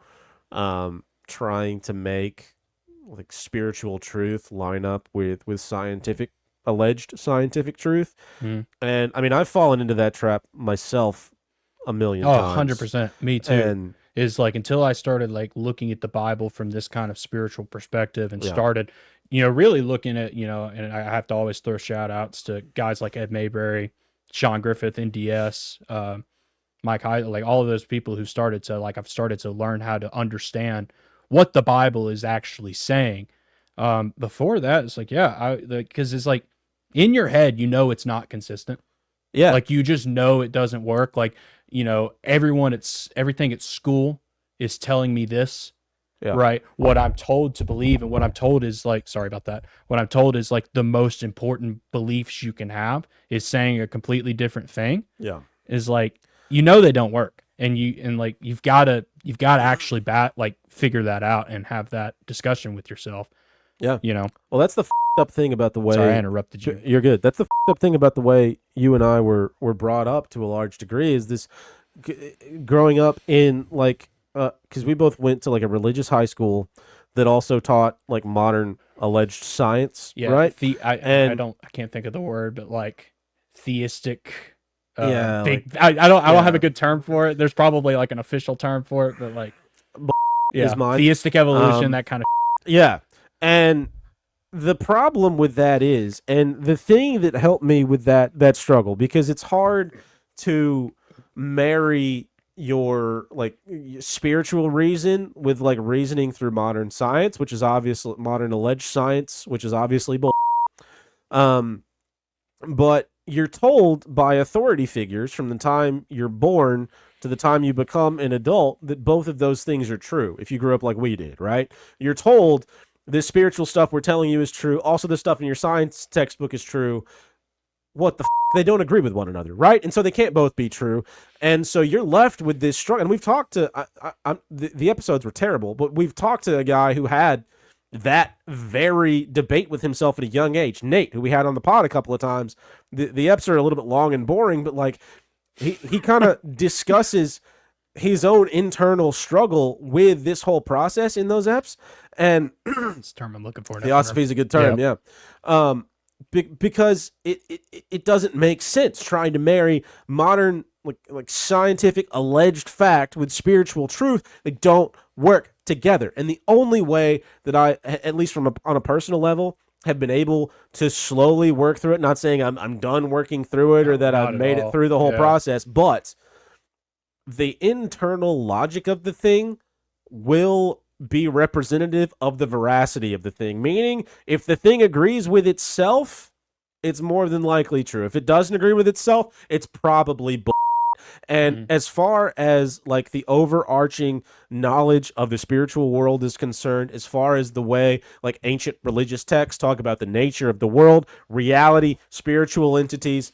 Speaker 4: trying to make like spiritual truth line up with alleged scientific truth. And I mean, I've fallen into that trap myself a million times.
Speaker 5: 100%. Me too.
Speaker 4: And
Speaker 5: is like, until I started like looking at the Bible from this kind of spiritual perspective and started, really looking at, and I have to always throw shout outs to guys like Ed Mayberry, Sean Griffith, NDS, Mike Hyde, like all of those people who started to like, I've started to learn how to understand what the Bible is actually saying. Before that, it's like, yeah, because it's like in your head, you know, it's not consistent.
Speaker 4: Yeah.
Speaker 5: Like you just know it doesn't work. Like, you know, everything at school is telling me this,
Speaker 4: Yeah.
Speaker 5: right? What I'm told to believe, and what I'm told is like, sorry about that. What I'm told is like the most important beliefs you can have is saying a completely different thing.
Speaker 4: Yeah.
Speaker 5: Is like, you know, they don't work, and like you've got to actually figure that out and have that discussion with yourself.
Speaker 4: Yeah.
Speaker 5: You know.
Speaker 4: Well, that's the up thing about the way.
Speaker 5: Sorry, I interrupted you.
Speaker 4: You're good. That's the up thing about the way you and I were brought up to a large degree. Is this growing up in like because we both went to like a religious high school that also taught like modern alleged science.
Speaker 5: Yeah.
Speaker 4: Right.
Speaker 5: I can't think of the word, but like theistic.
Speaker 4: Yeah.
Speaker 5: I don't have a good term for it. There's probably like an official term for it, but like
Speaker 4: is mine.
Speaker 5: Theistic evolution, that kind of.
Speaker 4: Yeah. And the problem with that is, and the thing that helped me with that struggle, because it's hard to marry your like spiritual reason with like reasoning through modern science, which is obviously modern alleged science, which is obviously bull. But you're told by authority figures from the time you're born to the time you become an adult that both of those things are true. If you grew up like we did, right? You're told this spiritual stuff we're telling you is true. Also, the stuff in your science textbook is true. What the they don't agree with one another, right? And so they can't both be true. And so you're left with this struggle. And we've talked to the episodes were terrible, but we've talked to a guy who had that very debate with himself at a young age, Nate, who we had on the pod a couple of times. The eps are a little bit long and boring, but like he kind of discusses his own internal struggle with this whole process in those eps. And
Speaker 5: it's the term I'm looking for.
Speaker 4: Theosophy is a good term, yeah. Because it doesn't make sense trying to marry modern like scientific alleged fact with spiritual truth. They don't work together. And the only way that I, at least on a personal level, have been able to slowly work through it, not saying I'm done working through it or that I've made it through the whole process, but the internal logic of the thing will be representative of the veracity of the thing. Meaning, if the thing agrees with itself, it's more than likely true. If it doesn't agree with itself, it's probably bull. And as far as like the overarching knowledge of the spiritual world is concerned, as far as the way like ancient religious texts talk about the nature of the world, reality, spiritual entities,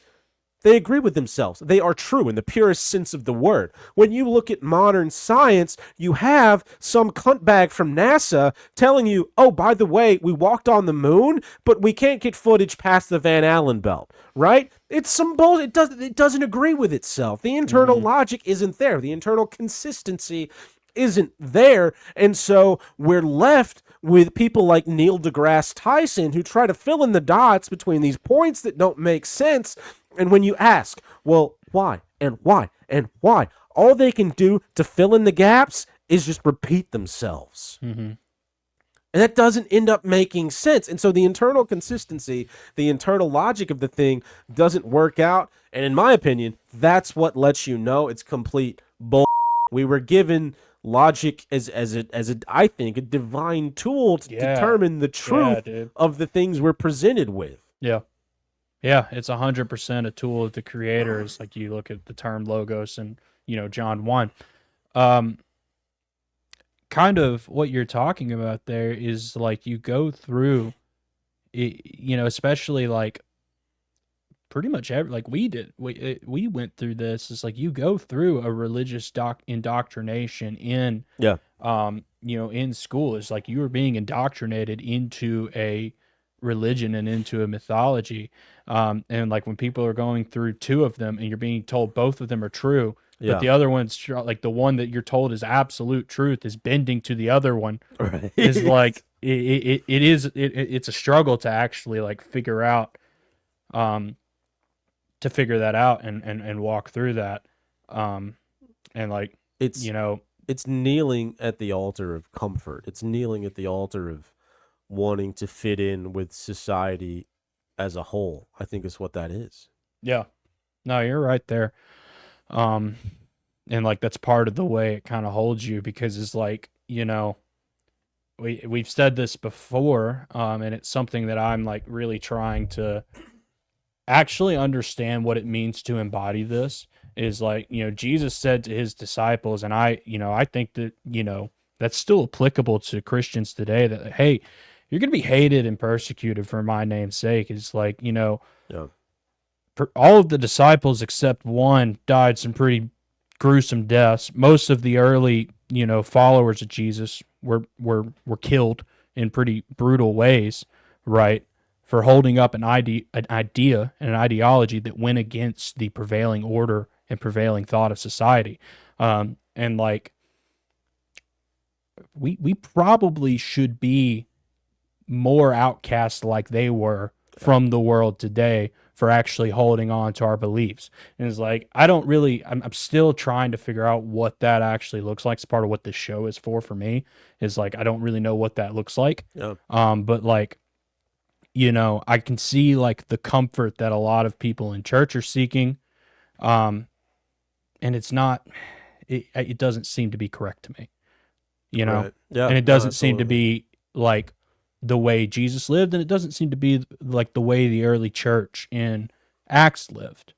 Speaker 4: they agree with themselves. They are true in the purest sense of the word. When you look at modern science, you have some cuntbag from NASA telling you, oh, by the way, we walked on the moon, but we can't get footage past the Van Allen belt, right? It's some bullshit. It doesn't agree with itself. The internal logic isn't there. The internal consistency isn't there. And so we're left with people like Neil deGrasse Tyson who try to fill in the dots between these points that don't make sense. And when you ask, well, why and why and why, all they can do to fill in the gaps is just repeat themselves. And that doesn't end up making sense. And so the internal consistency, the internal logic of the thing doesn't work out. And in my opinion, that's what lets you know it's complete bull. We were given logic as I think, a divine tool to determine the truth of the things we're presented with.
Speaker 5: Yeah, it's 100% a tool of the creators. Like you look at the term logos and, John 1. Kind of what you're talking about there is like you go through, especially like pretty much like we did. We went through this. It's like you go through a religious indoctrination in, in school. It's like you were being indoctrinated into a religion and into a mythology. And like when people are going through two of them and you're being told both of them are true, but the other one's like the one that you're told is absolute truth is bending to the other one. Right. Is like it's a struggle to actually like figure out and walk through that. And like
Speaker 4: it's kneeling at the altar of comfort. It's kneeling at the altar of wanting to fit in with society as a whole, I think is what that is.
Speaker 5: Yeah. No, you're right there. And like that's part of the way it kind of holds you, because it's like, we've said this before, and it's something that I'm like really trying to actually understand what it means to embody this. Is like, Jesus said to his disciples, and I think that, that's still applicable to Christians today, that, hey, you're going to be hated and persecuted for my name's sake. It's like,
Speaker 4: Yeah.
Speaker 5: all of the disciples except one died some pretty gruesome deaths. Most of the early, followers of Jesus were killed in pretty brutal ways, right? For holding up an idea and an ideology that went against the prevailing order and prevailing thought of society. And like, we probably should be more outcast like they were from the world today for actually holding on to our beliefs. And it's like, I'm still trying to figure out what that actually looks like. It's part of what this show is for me, is like, I don't really know what that looks like.
Speaker 4: Yeah.
Speaker 5: But like, I can see like the comfort that a lot of people in church are seeking. And it's not, it doesn't seem to be correct to me,
Speaker 4: Right. Yeah.
Speaker 5: and it doesn't seem to
Speaker 4: absolutely.
Speaker 5: be like the way Jesus lived, and it doesn't seem to be like the way the early church in Acts lived.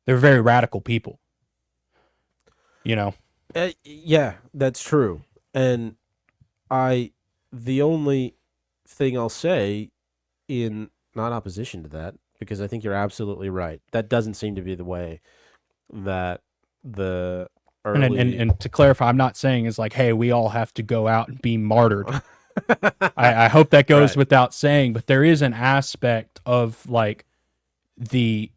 Speaker 5: They're very radical people,
Speaker 4: Yeah, that's true. And the only thing I'll say in not opposition to that, because I think you're absolutely right, that doesn't seem to be the way that the early...
Speaker 5: And to clarify, I'm not saying it's like, hey, we all have to go out and be martyred. I hope that goes
Speaker 4: Right.
Speaker 5: without saying, but there is an aspect of like the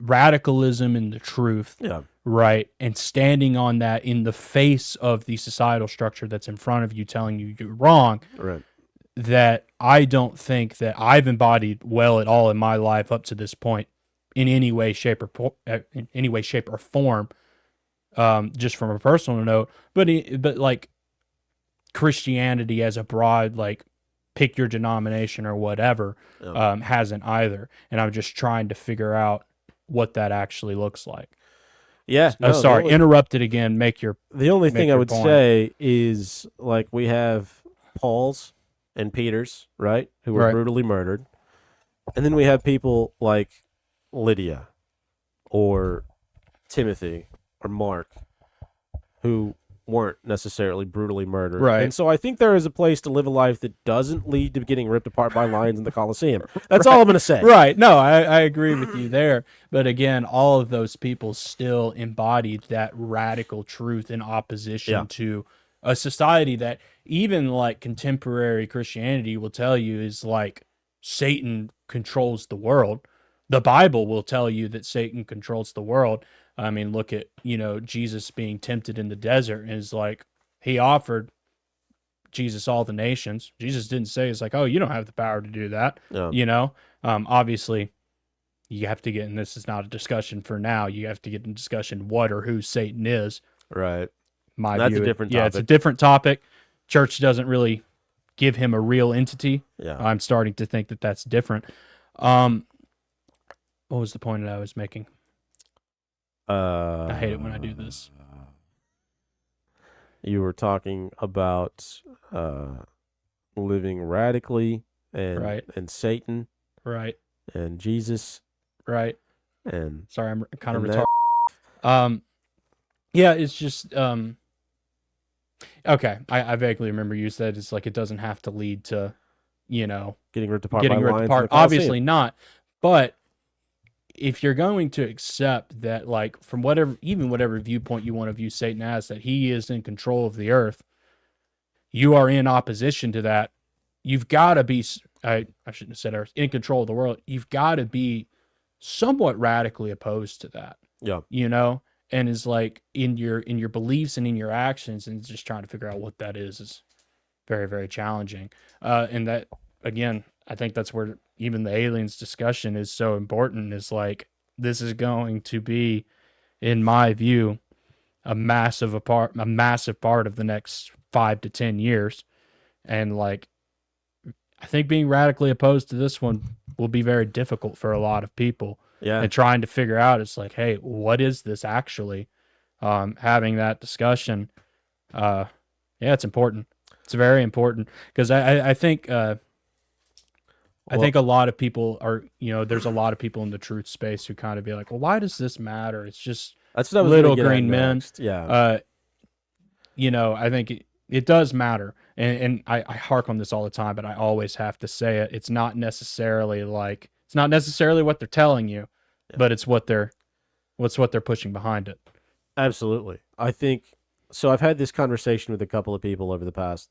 Speaker 5: radicalism in the truth,
Speaker 4: Yeah.
Speaker 5: right? And standing on that in the face of the societal structure that's in front of you telling you you're wrong,
Speaker 4: Right.
Speaker 5: that I don't think that I've embodied well at all in my life up to this point in any way, shape, or form, just from a personal note, but like Christianity as a broad, like, pick your denomination or whatever,
Speaker 4: Yeah.
Speaker 5: hasn't either. And I'm just trying to figure out what that actually looks like.
Speaker 4: Yeah.
Speaker 5: Sorry, interrupted again.
Speaker 4: The only thing I
Speaker 5: your
Speaker 4: would
Speaker 5: point.
Speaker 4: say is, like, we have Paul's and Peter's, right, who were
Speaker 5: Right.
Speaker 4: brutally murdered. And then we have people like Lydia or Timothy or Mark who weren't necessarily brutally murdered.
Speaker 5: Right.
Speaker 4: And so I think there is a place to live a life that doesn't lead to getting ripped apart by lions in the Colosseum. That's all I'm going to say.
Speaker 5: Right. No, I agree with you there. But again, all of those people still embodied that radical truth in opposition
Speaker 4: Yeah.
Speaker 5: to a society that even like contemporary Christianity will tell you is like Satan controls the world. The Bible will tell you that Satan controls the world. I mean, look at, Jesus being tempted in the desert, and is like, he offered Jesus all the nations. Jesus didn't say, it's like, oh, you don't have the power to do that.
Speaker 4: Yeah.
Speaker 5: Obviously you have to get, and this is not a discussion for now, you have to get in discussion what or who Satan is.
Speaker 4: Right.
Speaker 5: My
Speaker 4: That's
Speaker 5: view.
Speaker 4: a different
Speaker 5: Yeah, it's a
Speaker 4: topic.
Speaker 5: different topic. Church doesn't really give him a real entity.
Speaker 4: Yeah.
Speaker 5: I'm starting to think that that's different. What was the point that I was making? I hate it when I do this.
Speaker 4: You were talking about living radically and
Speaker 5: Right.
Speaker 4: and Satan
Speaker 5: Right.
Speaker 4: and Jesus
Speaker 5: Right.
Speaker 4: and
Speaker 5: Sorry, I'm kind of
Speaker 4: And that-
Speaker 5: retarded. Yeah, it's just okay. I vaguely remember you said it's like it doesn't have to lead to,
Speaker 4: getting ripped apart
Speaker 5: getting
Speaker 4: by
Speaker 5: ripped
Speaker 4: lions in
Speaker 5: apart.
Speaker 4: the Colosseum.
Speaker 5: Obviously not. But if you're going to accept that, like, from whatever viewpoint you want to view Satan as, that he is in control of the earth, you are in opposition to that. You've got to be, I shouldn't have said earth, in control of the world. You've got to be somewhat radically opposed to that,
Speaker 4: Yeah.
Speaker 5: and is like in your beliefs and in your actions, and just trying to figure out what that is very, very challenging. And that, again, I think that's where even the aliens discussion is so important, is like, this is going to be, in my view, a massive part of the next 5 to 10 years. And like, I think being radically opposed to this one will be very difficult for a lot of people.
Speaker 4: Yeah.
Speaker 5: And trying to figure out, it's like, hey, what is this actually? Having that discussion, Yeah, it's important. It's very important because I think I think a lot of people are, there's a lot of people in the truth space who kind of be like, well, why does this matter? It's just
Speaker 4: That's what I was
Speaker 5: little
Speaker 4: gonna get at
Speaker 5: green men.
Speaker 4: next. Yeah.
Speaker 5: I think it does matter. And I hark on this all the time, but I always have to say it. It's not necessarily what they're telling you, but it's what they're pushing behind it.
Speaker 4: Absolutely. I think so. I've had this conversation with a couple of people over the past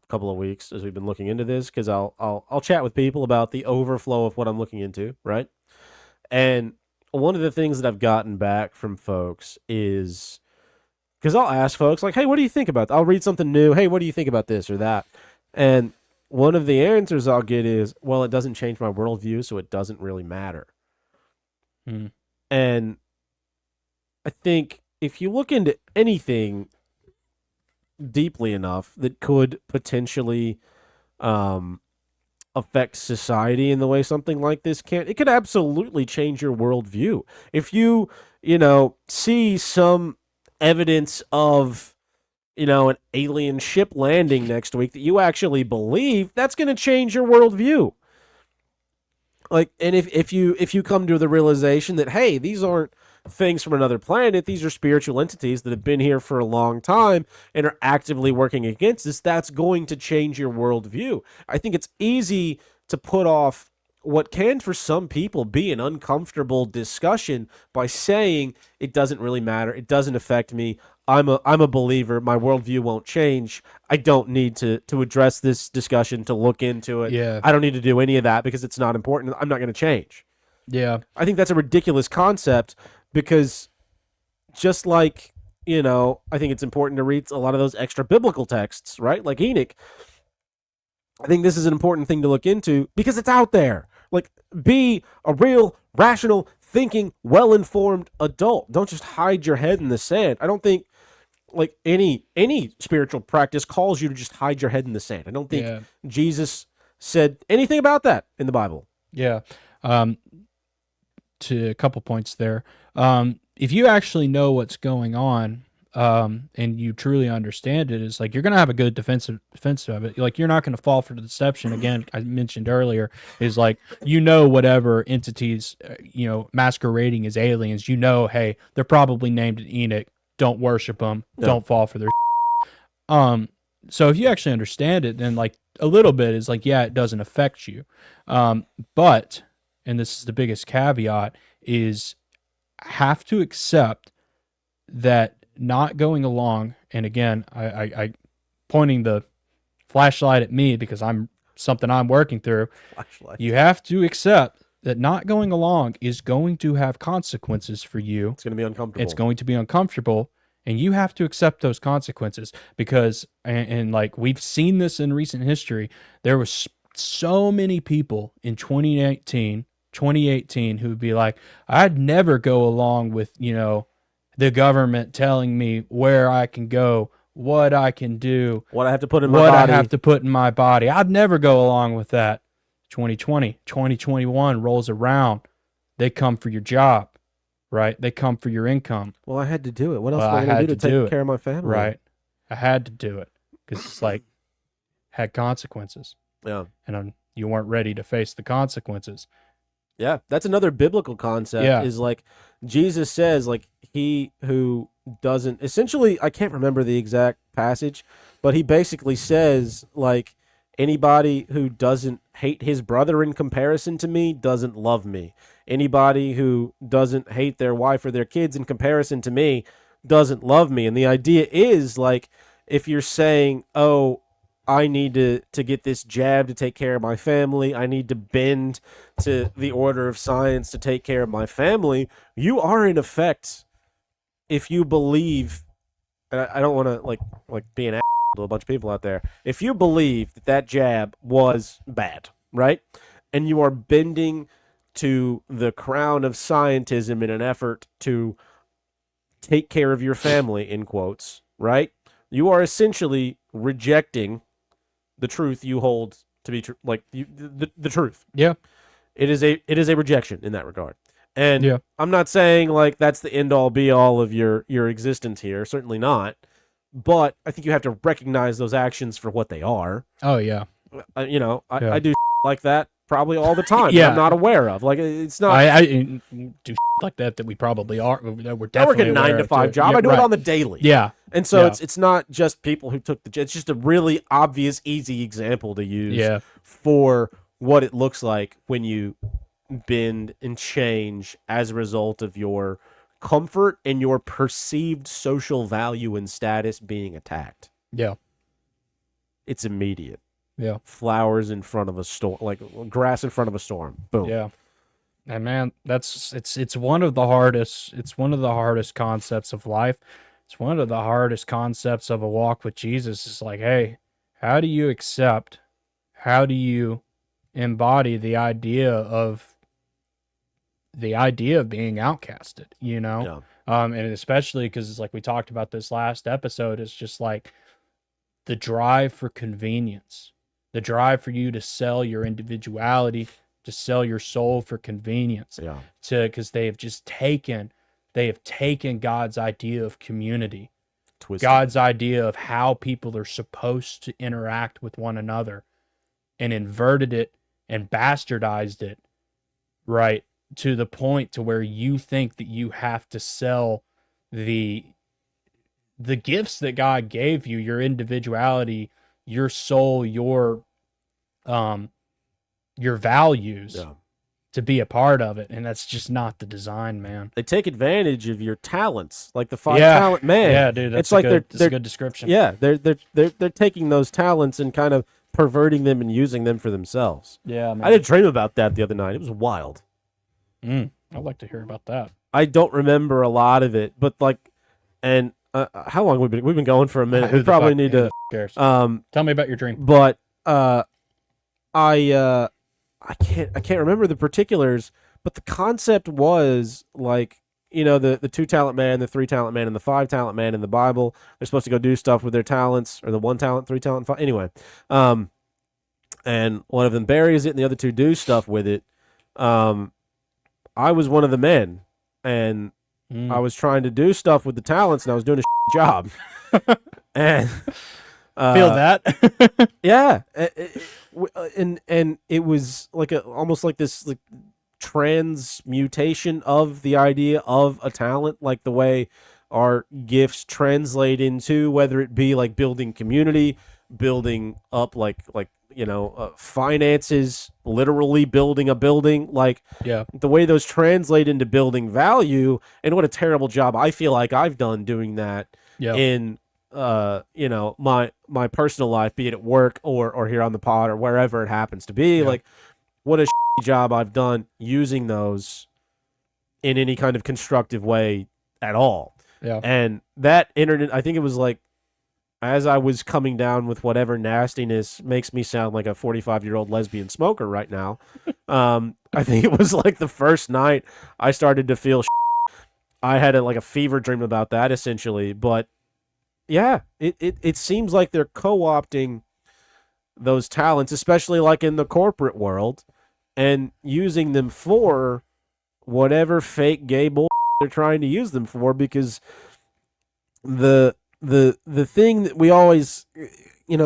Speaker 4: couple of weeks as we've been looking into this, because I'll chat with people about the overflow of what I'm looking into, right? And one of the things that I've gotten back from folks is, because I'll ask folks like, hey, what do you think about that? I'll read something new. Hey, what do you think about this or that? And one of the answers I'll get is, well, it doesn't change my worldview, so it doesn't really matter. And I think if you look into anything deeply enough that could potentially affect society in the way something like this can, it could absolutely change your worldview. If you see some evidence of an alien ship landing next week that you actually believe, that's going to change your worldview. Like, and if you come to the realization that, hey, these aren't things from another planet, these are spiritual entities that have been here for a long time and are actively working against us, that's going to change your worldview. I think it's easy to put off what can, for some people, be an uncomfortable discussion by saying it doesn't really matter, it doesn't affect me, I'm a believer, my worldview won't change, I don't need to address this discussion, to look into it.
Speaker 5: Yeah.
Speaker 4: I don't need to do any of that because it's not important, I'm not going to change.
Speaker 5: Yeah.
Speaker 4: I think that's a ridiculous concept, because just like, I think it's important to read a lot of those extra biblical texts, right? Like Enoch. I think this is an important thing to look into because it's out there. Like, be a real, rational, thinking, well-informed adult. Don't just hide your head in the sand. I don't think like any spiritual practice calls you to just hide your head in the sand. I don't think Jesus said anything about that in the Bible.
Speaker 5: Yeah. To a couple points there. If you actually know what's going on, and you truly understand it, is like you're going to have a good defense of it. Like, you're not going to fall for the deception. Again, I mentioned earlier, is like, whatever entities, masquerading as aliens, hey, they're probably named Enoch. Don't worship them.
Speaker 4: Yeah.
Speaker 5: Don't fall for their so if you actually understand it, then like a little bit is like, yeah, it doesn't affect you. But, and this is the biggest caveat, is have to accept that not going along, and again, I pointing the flashlight at me because I'm working through.
Speaker 4: Flashlight.
Speaker 5: You have to accept that not going along is going to have consequences for you.
Speaker 4: It's going to be uncomfortable.
Speaker 5: It's going to be uncomfortable, and you have to accept those consequences because, and like we've seen this in recent history, there was so many people in 2018 who would be like, I'd never go along with, the government telling me where I can go, what I can do,
Speaker 4: what I have to put in my body.
Speaker 5: I have to put in my body. I'd never go along with that. 2020, 2021 rolls around. They come for your job, right? They come for your income.
Speaker 4: Well, I had to do it. What else am I going to do to take care of my family?
Speaker 5: Right. I had to do it because it's like, had consequences.
Speaker 4: Yeah.
Speaker 5: And you weren't ready to face the consequences.
Speaker 4: Yeah, that's another biblical concept.
Speaker 5: Yeah.
Speaker 4: Is like Jesus says, like, he who doesn't, essentially, I can't remember the exact passage, but he basically says, like, anybody who doesn't hate his brother in comparison to me doesn't love me. Anybody who doesn't hate their wife or their kids in comparison to me doesn't love me. And the idea is, like, if you're saying, oh, I need to get this jab to take care of my family, I need to bend to the order of science to take care of my family, you are, in effect, if you believe, and I don't want to like be an to a bunch of people out there, if you believe that jab was bad, right, and you are bending to the crown of scientism in an effort to take care of your family, in quotes, right, you are essentially rejecting the truth you hold to be true, like the truth.
Speaker 5: Yeah,
Speaker 4: it is a rejection in that regard. And
Speaker 5: yeah.
Speaker 4: I'm not saying like that's the end all be all of your existence here, certainly not. but I think you have to recognize those actions for what they are.
Speaker 5: Oh yeah.
Speaker 4: I do like that probably all the time.
Speaker 5: Yeah.
Speaker 4: I'm not aware of. Like, it's not.
Speaker 5: I do like that we probably are. That we're
Speaker 4: I work
Speaker 5: definitely
Speaker 4: a 9 to 5 job.
Speaker 5: Yeah,
Speaker 4: I do
Speaker 5: right.
Speaker 4: it on the daily.
Speaker 5: Yeah.
Speaker 4: And so
Speaker 5: Yeah.
Speaker 4: it's not just people who took the. It's just a really obvious, easy example to use
Speaker 5: Yeah.
Speaker 4: for what it looks like when you bend and change as a result of your comfort and your perceived social value and status being attacked.
Speaker 5: Yeah.
Speaker 4: It's immediate.
Speaker 5: Yeah.
Speaker 4: Flowers in front of a storm, like grass in front of a storm. Boom.
Speaker 5: Yeah. And man, it's one of the hardest. It's one of the hardest concepts of life. It's one of the hardest concepts of a walk with Jesus. It's like, hey, how do you accept? How do you embody the idea of being outcasted? You know, and especially because it's like we talked about this last episode. It's just like the drive for convenience, the drive for you to sell your individuality, to sell your soul for convenience.
Speaker 4: Yeah.
Speaker 5: Because they have taken God's idea of community,
Speaker 4: Twisted.
Speaker 5: God's idea of how people are supposed to interact with one another, and inverted it and bastardized it, right, to the point to where you think that you have to sell the gifts that God gave you, your individuality, your soul, your values, to be a part of it. And that's just not the design, man.
Speaker 4: They take advantage of your talents, like the 5 talent man.
Speaker 5: Yeah, dude, that's a good description.
Speaker 4: Yeah, they're taking those talents and kind of perverting them and using them for themselves.
Speaker 5: Yeah, man.
Speaker 4: I did a dream about that the other night. It was wild.
Speaker 5: I'd like to hear about that.
Speaker 4: I don't remember a lot of it, but like, and how long we've been going for a minute. We probably need to.
Speaker 5: Cares? Tell me about your dream.
Speaker 4: But I can't remember the particulars, but the concept was like, the 2 talent man, the 3 talent man, and the 5 talent man in the Bible. They're supposed to go do stuff with their talents, or the 1 talent, 3 talent, 5. Anyway, and one of them buries it, and the other 2 do stuff with it. I was one of the men, and I was trying to do stuff with the talents, and I was doing a job. And
Speaker 5: feel that?
Speaker 4: yeah, and it was like almost like this like transmutation of the idea of a talent, like the way our gifts translate into, whether it be like building community, building up like finances, literally building a building, like the way those translate into building value. And what a terrible job I feel like I've done doing that in my personal life, be it at work or here on the pod or wherever it happens to be. Like, what a job I've done using those in any kind of constructive way at all.
Speaker 5: Yeah.
Speaker 4: And that internet, I think it was like, as I was coming down with whatever nastiness, makes me sound like a 45-year-old lesbian smoker right now. I think it was like the first night I started to feel I had a fever dream about that, essentially. But yeah, it seems like they're co-opting those talents, especially like in the corporate world, and using them for whatever fake gay bull they're trying to use them for, because the thing that we always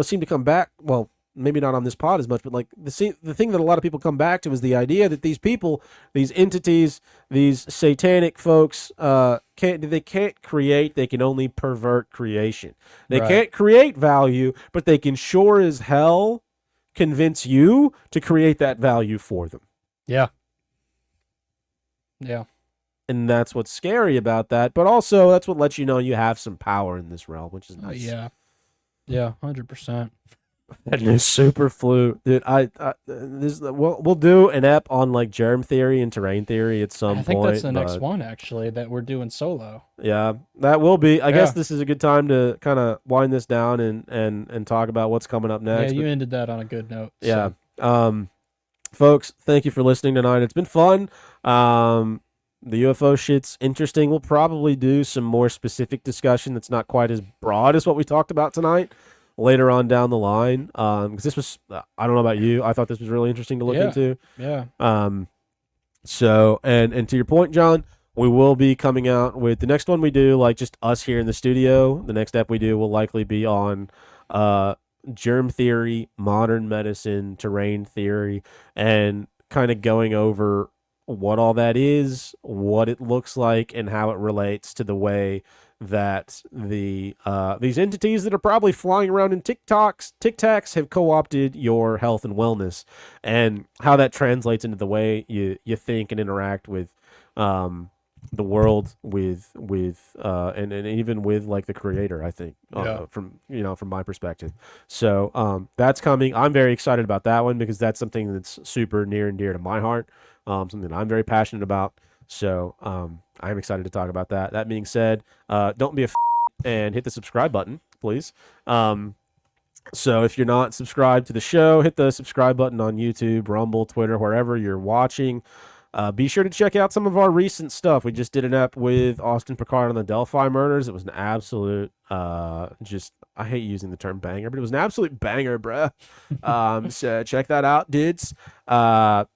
Speaker 4: seem to come back, well, maybe not on this pod as much, but like the thing that a lot of people come back to is the idea that these people, these entities, these satanic folks can't create, they can only pervert creation. They can't create value, but they can sure as hell convince you to create that value for them.
Speaker 5: Yeah.
Speaker 4: And that's what's scary about that, but also that's what lets you know you have some power in this realm, which is nice.
Speaker 5: Yeah, 100%.
Speaker 4: That new super flu, dude. We'll do an ep on like germ theory and terrain theory at some point.
Speaker 5: I think that's the next one, actually, that we're doing solo.
Speaker 4: Yeah, that will be. I guess this is a good time to kind of wind this down and talk about what's coming up next.
Speaker 5: Yeah, you ended that on a good note.
Speaker 4: Yeah. Folks, thank you for listening tonight. It's been fun. The UFO shit's interesting. We'll probably do some more specific discussion that's not quite as broad as what we talked about tonight later on down the line. Because this was, I don't know about you, I thought this was really interesting to look into.
Speaker 5: Yeah.
Speaker 4: So, and to your point, John, we will be coming out with the next one we do, like just us here in the studio. The next step we do will likely be on germ theory, modern medicine, terrain theory, and kind of going over what all that is, what it looks like, and how it relates to the way that these entities that are probably flying around in Tic Tacs have co-opted your health and wellness, and how that translates into the way you think and interact with the world, and even with like the creator, I think, from my perspective. So that's coming. I'm very excited about that one because that's something that's super near and dear to my heart, something that I'm very passionate about. So I'm excited to talk about that. That being said, don't be a and hit the subscribe button, please. So if you're not subscribed to the show, hit the subscribe button on YouTube, Rumble, Twitter, wherever you're watching. Be sure to check out some of our recent stuff. We just did an ep with Austin Picard on the Delphi murders. It was an absolute, I hate using the term banger, but it was an absolute banger, bruh. So check that out, dudes. Follow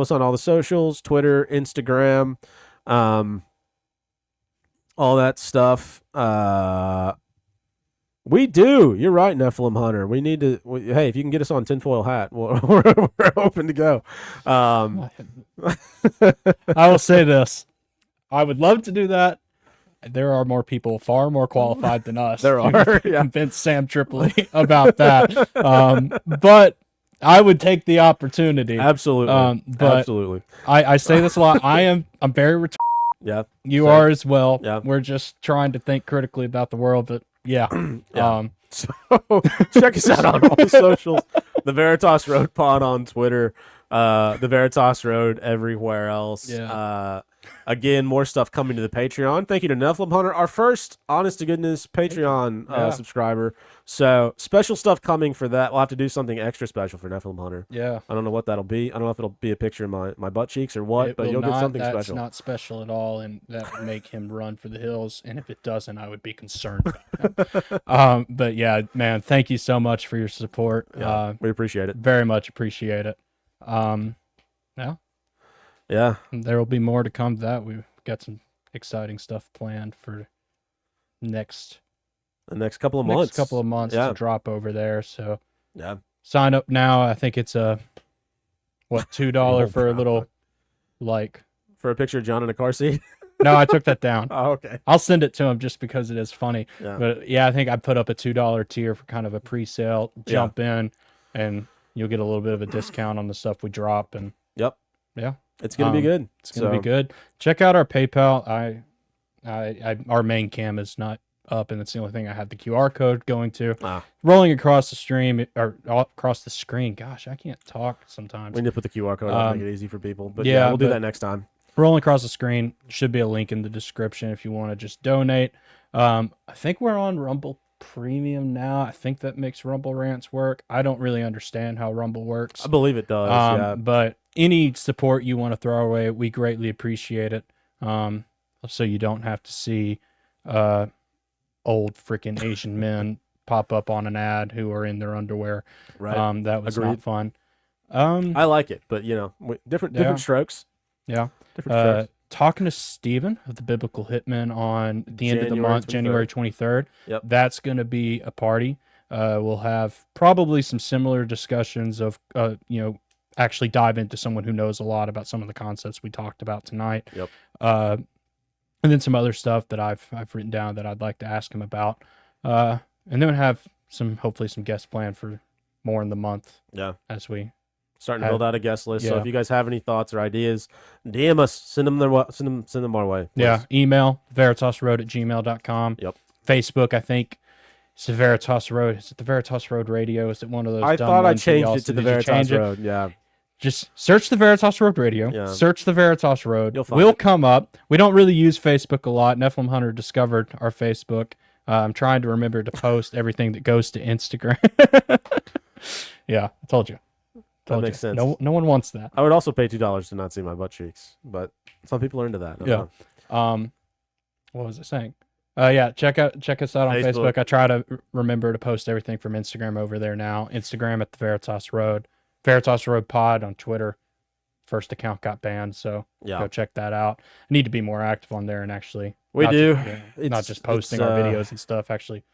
Speaker 4: us on all the socials, Twitter, Instagram, all that stuff. We do. You're right, Nephilim Hunter. We need to. Hey, if you can get us on Tinfoil Hat, we're open to go.
Speaker 5: I will say this: I would love to do that. There are more people far more qualified than us.
Speaker 4: There are.
Speaker 5: To convince Sam Tripoli about that. But I would take the opportunity.
Speaker 4: Absolutely.
Speaker 5: But
Speaker 4: absolutely.
Speaker 5: I say this a lot. I'm very
Speaker 4: Yeah.
Speaker 5: You are as well.
Speaker 4: Yeah.
Speaker 5: We're just trying to think critically about the world, but yeah.
Speaker 4: So check us out on all the socials. The Veritas Road Pod on Twitter. The Veritas Road everywhere else.
Speaker 5: Yeah.
Speaker 4: Again, more stuff coming to the Patreon. Thank you to Nephilim Hunter, our first honest to goodness Patreon subscriber. So special stuff coming for that. We'll have to do something extra special for Nephilim Hunter.
Speaker 5: Yeah.
Speaker 4: I don't know what that'll be. I don't know if it'll be a picture of my butt cheeks or what, but you'll get something
Speaker 5: that's
Speaker 4: special.
Speaker 5: That's not special at all, and that would make him run for the hills. And if it doesn't, I would be concerned about him. But yeah, man, thank you so much for your support.
Speaker 4: Yeah, we appreciate it.
Speaker 5: Very much appreciate it.
Speaker 4: Yeah.
Speaker 5: There will be more to come to that. We've got some exciting stuff planned for the next
Speaker 4: couple of months.
Speaker 5: To drop over there. So
Speaker 4: yeah,
Speaker 5: sign up now. I think it's $2 for a little,
Speaker 4: for a picture of John in a car seat.
Speaker 5: No, I took that down.
Speaker 4: Oh, okay.
Speaker 5: I'll send it to him just because it is funny.
Speaker 4: Yeah.
Speaker 5: But yeah, I think I put up a $2 tier for kind of a pre-sale. Jump in, and you'll get a little bit of a discount on the stuff we drop. And
Speaker 4: yep.
Speaker 5: Yeah.
Speaker 4: It's gonna be good.
Speaker 5: It's gonna be good. Check out our PayPal. Our main cam is not up, and it's the only thing I have the QR code going to. Rolling across the stream or across the screen. Gosh, I can't talk sometimes.
Speaker 4: We need to put the QR code on, make it easy for people. But
Speaker 5: yeah,
Speaker 4: we'll do that next time.
Speaker 5: Rolling across the screen should be a link in the description if you want to just donate. I think we're on Rumble Premium now. I think that makes Rumble rants work. I don't really understand how Rumble works.
Speaker 4: I believe it does. Yeah.
Speaker 5: But any support you want to throw our way, we greatly appreciate it. So you don't have to see old freaking Asian men pop up on an ad who are in their underwear.
Speaker 4: Right.
Speaker 5: That was
Speaker 4: Agreed.
Speaker 5: not fun.
Speaker 4: I like it, but different strokes.
Speaker 5: Yeah.
Speaker 4: Different strokes.
Speaker 5: Talking to Steven of the Biblical Hitman on the end of the month, January 23rd.
Speaker 4: Yep.
Speaker 5: That's going to be a party. We'll have probably some similar discussions of, actually dive into someone who knows a lot about some of the concepts we talked about tonight.
Speaker 4: Yep.
Speaker 5: And then some other stuff that I've written down that I'd like to ask him about. And then we'll have hopefully some guests planned for more in the month.
Speaker 4: Yeah.
Speaker 5: As we
Speaker 4: starting to build out a guest list.
Speaker 5: Yeah.
Speaker 4: So if you guys have any thoughts or ideas, DM us. Send them our way. Please.
Speaker 5: Yeah. Email veritasroad@gmail.com.
Speaker 4: Yep.
Speaker 5: Facebook, I think. It's the Veritas Road. Is it the Veritas Road Radio? Is it one of those?
Speaker 4: I thought I changed it to the Veritas Road. Yeah.
Speaker 5: Just search the Veritas Road Radio.
Speaker 4: Yeah.
Speaker 5: Search the Veritas Road.
Speaker 4: We'll
Speaker 5: come up. We don't really use Facebook a lot. Nephilim Hunter discovered our Facebook. I'm trying to remember to post everything that goes to Instagram. Yeah, I told you.
Speaker 4: That makes sense.
Speaker 5: No one wants that.
Speaker 4: I would also pay $2 to not see my butt cheeks, but some people are into that.
Speaker 5: Yeah. What was I saying? Yeah, check us out on Facebook. I try to remember to post everything from Instagram over there now. Instagram at the Veritas Road. Veritas Road Pod on Twitter. first account got banned, so
Speaker 4: Yeah.
Speaker 5: go check that out. I need to be more active on there and actually
Speaker 4: We
Speaker 5: not
Speaker 4: do.
Speaker 5: not just posting our videos and stuff, actually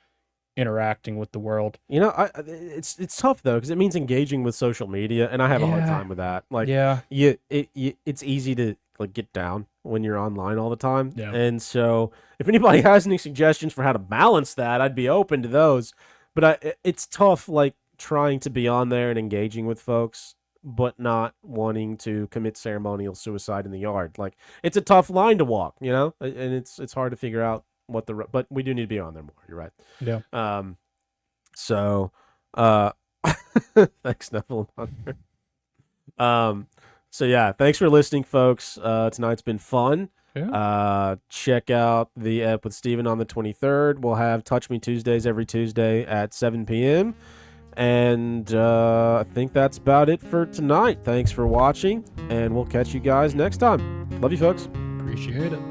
Speaker 5: interacting with the world.
Speaker 4: You know, it's tough though because it means engaging with social media, and I have a hard time with that. Like, it's easy to like get down when you're online all the time.
Speaker 5: Yeah.
Speaker 4: And so, if anybody has any suggestions for how to balance that, I'd be open to those. But it's tough, like trying to be on there and engaging with folks, but not wanting to commit ceremonial suicide in the yard. Like, it's a tough line to walk, you know, and it's hard to figure out what but we do need to be on there more. You're right.
Speaker 5: Yeah.
Speaker 4: So, thanks, Neville. So yeah, thanks for listening, folks. Tonight's been fun.
Speaker 5: Yeah.
Speaker 4: Check out the ep with Steven on the 23rd. We'll have Touch Me Tuesdays every Tuesday at 7 p.m. And I think that's about it for tonight. Thanks for watching, and we'll catch you guys next time. Love you, folks.
Speaker 5: Appreciate it.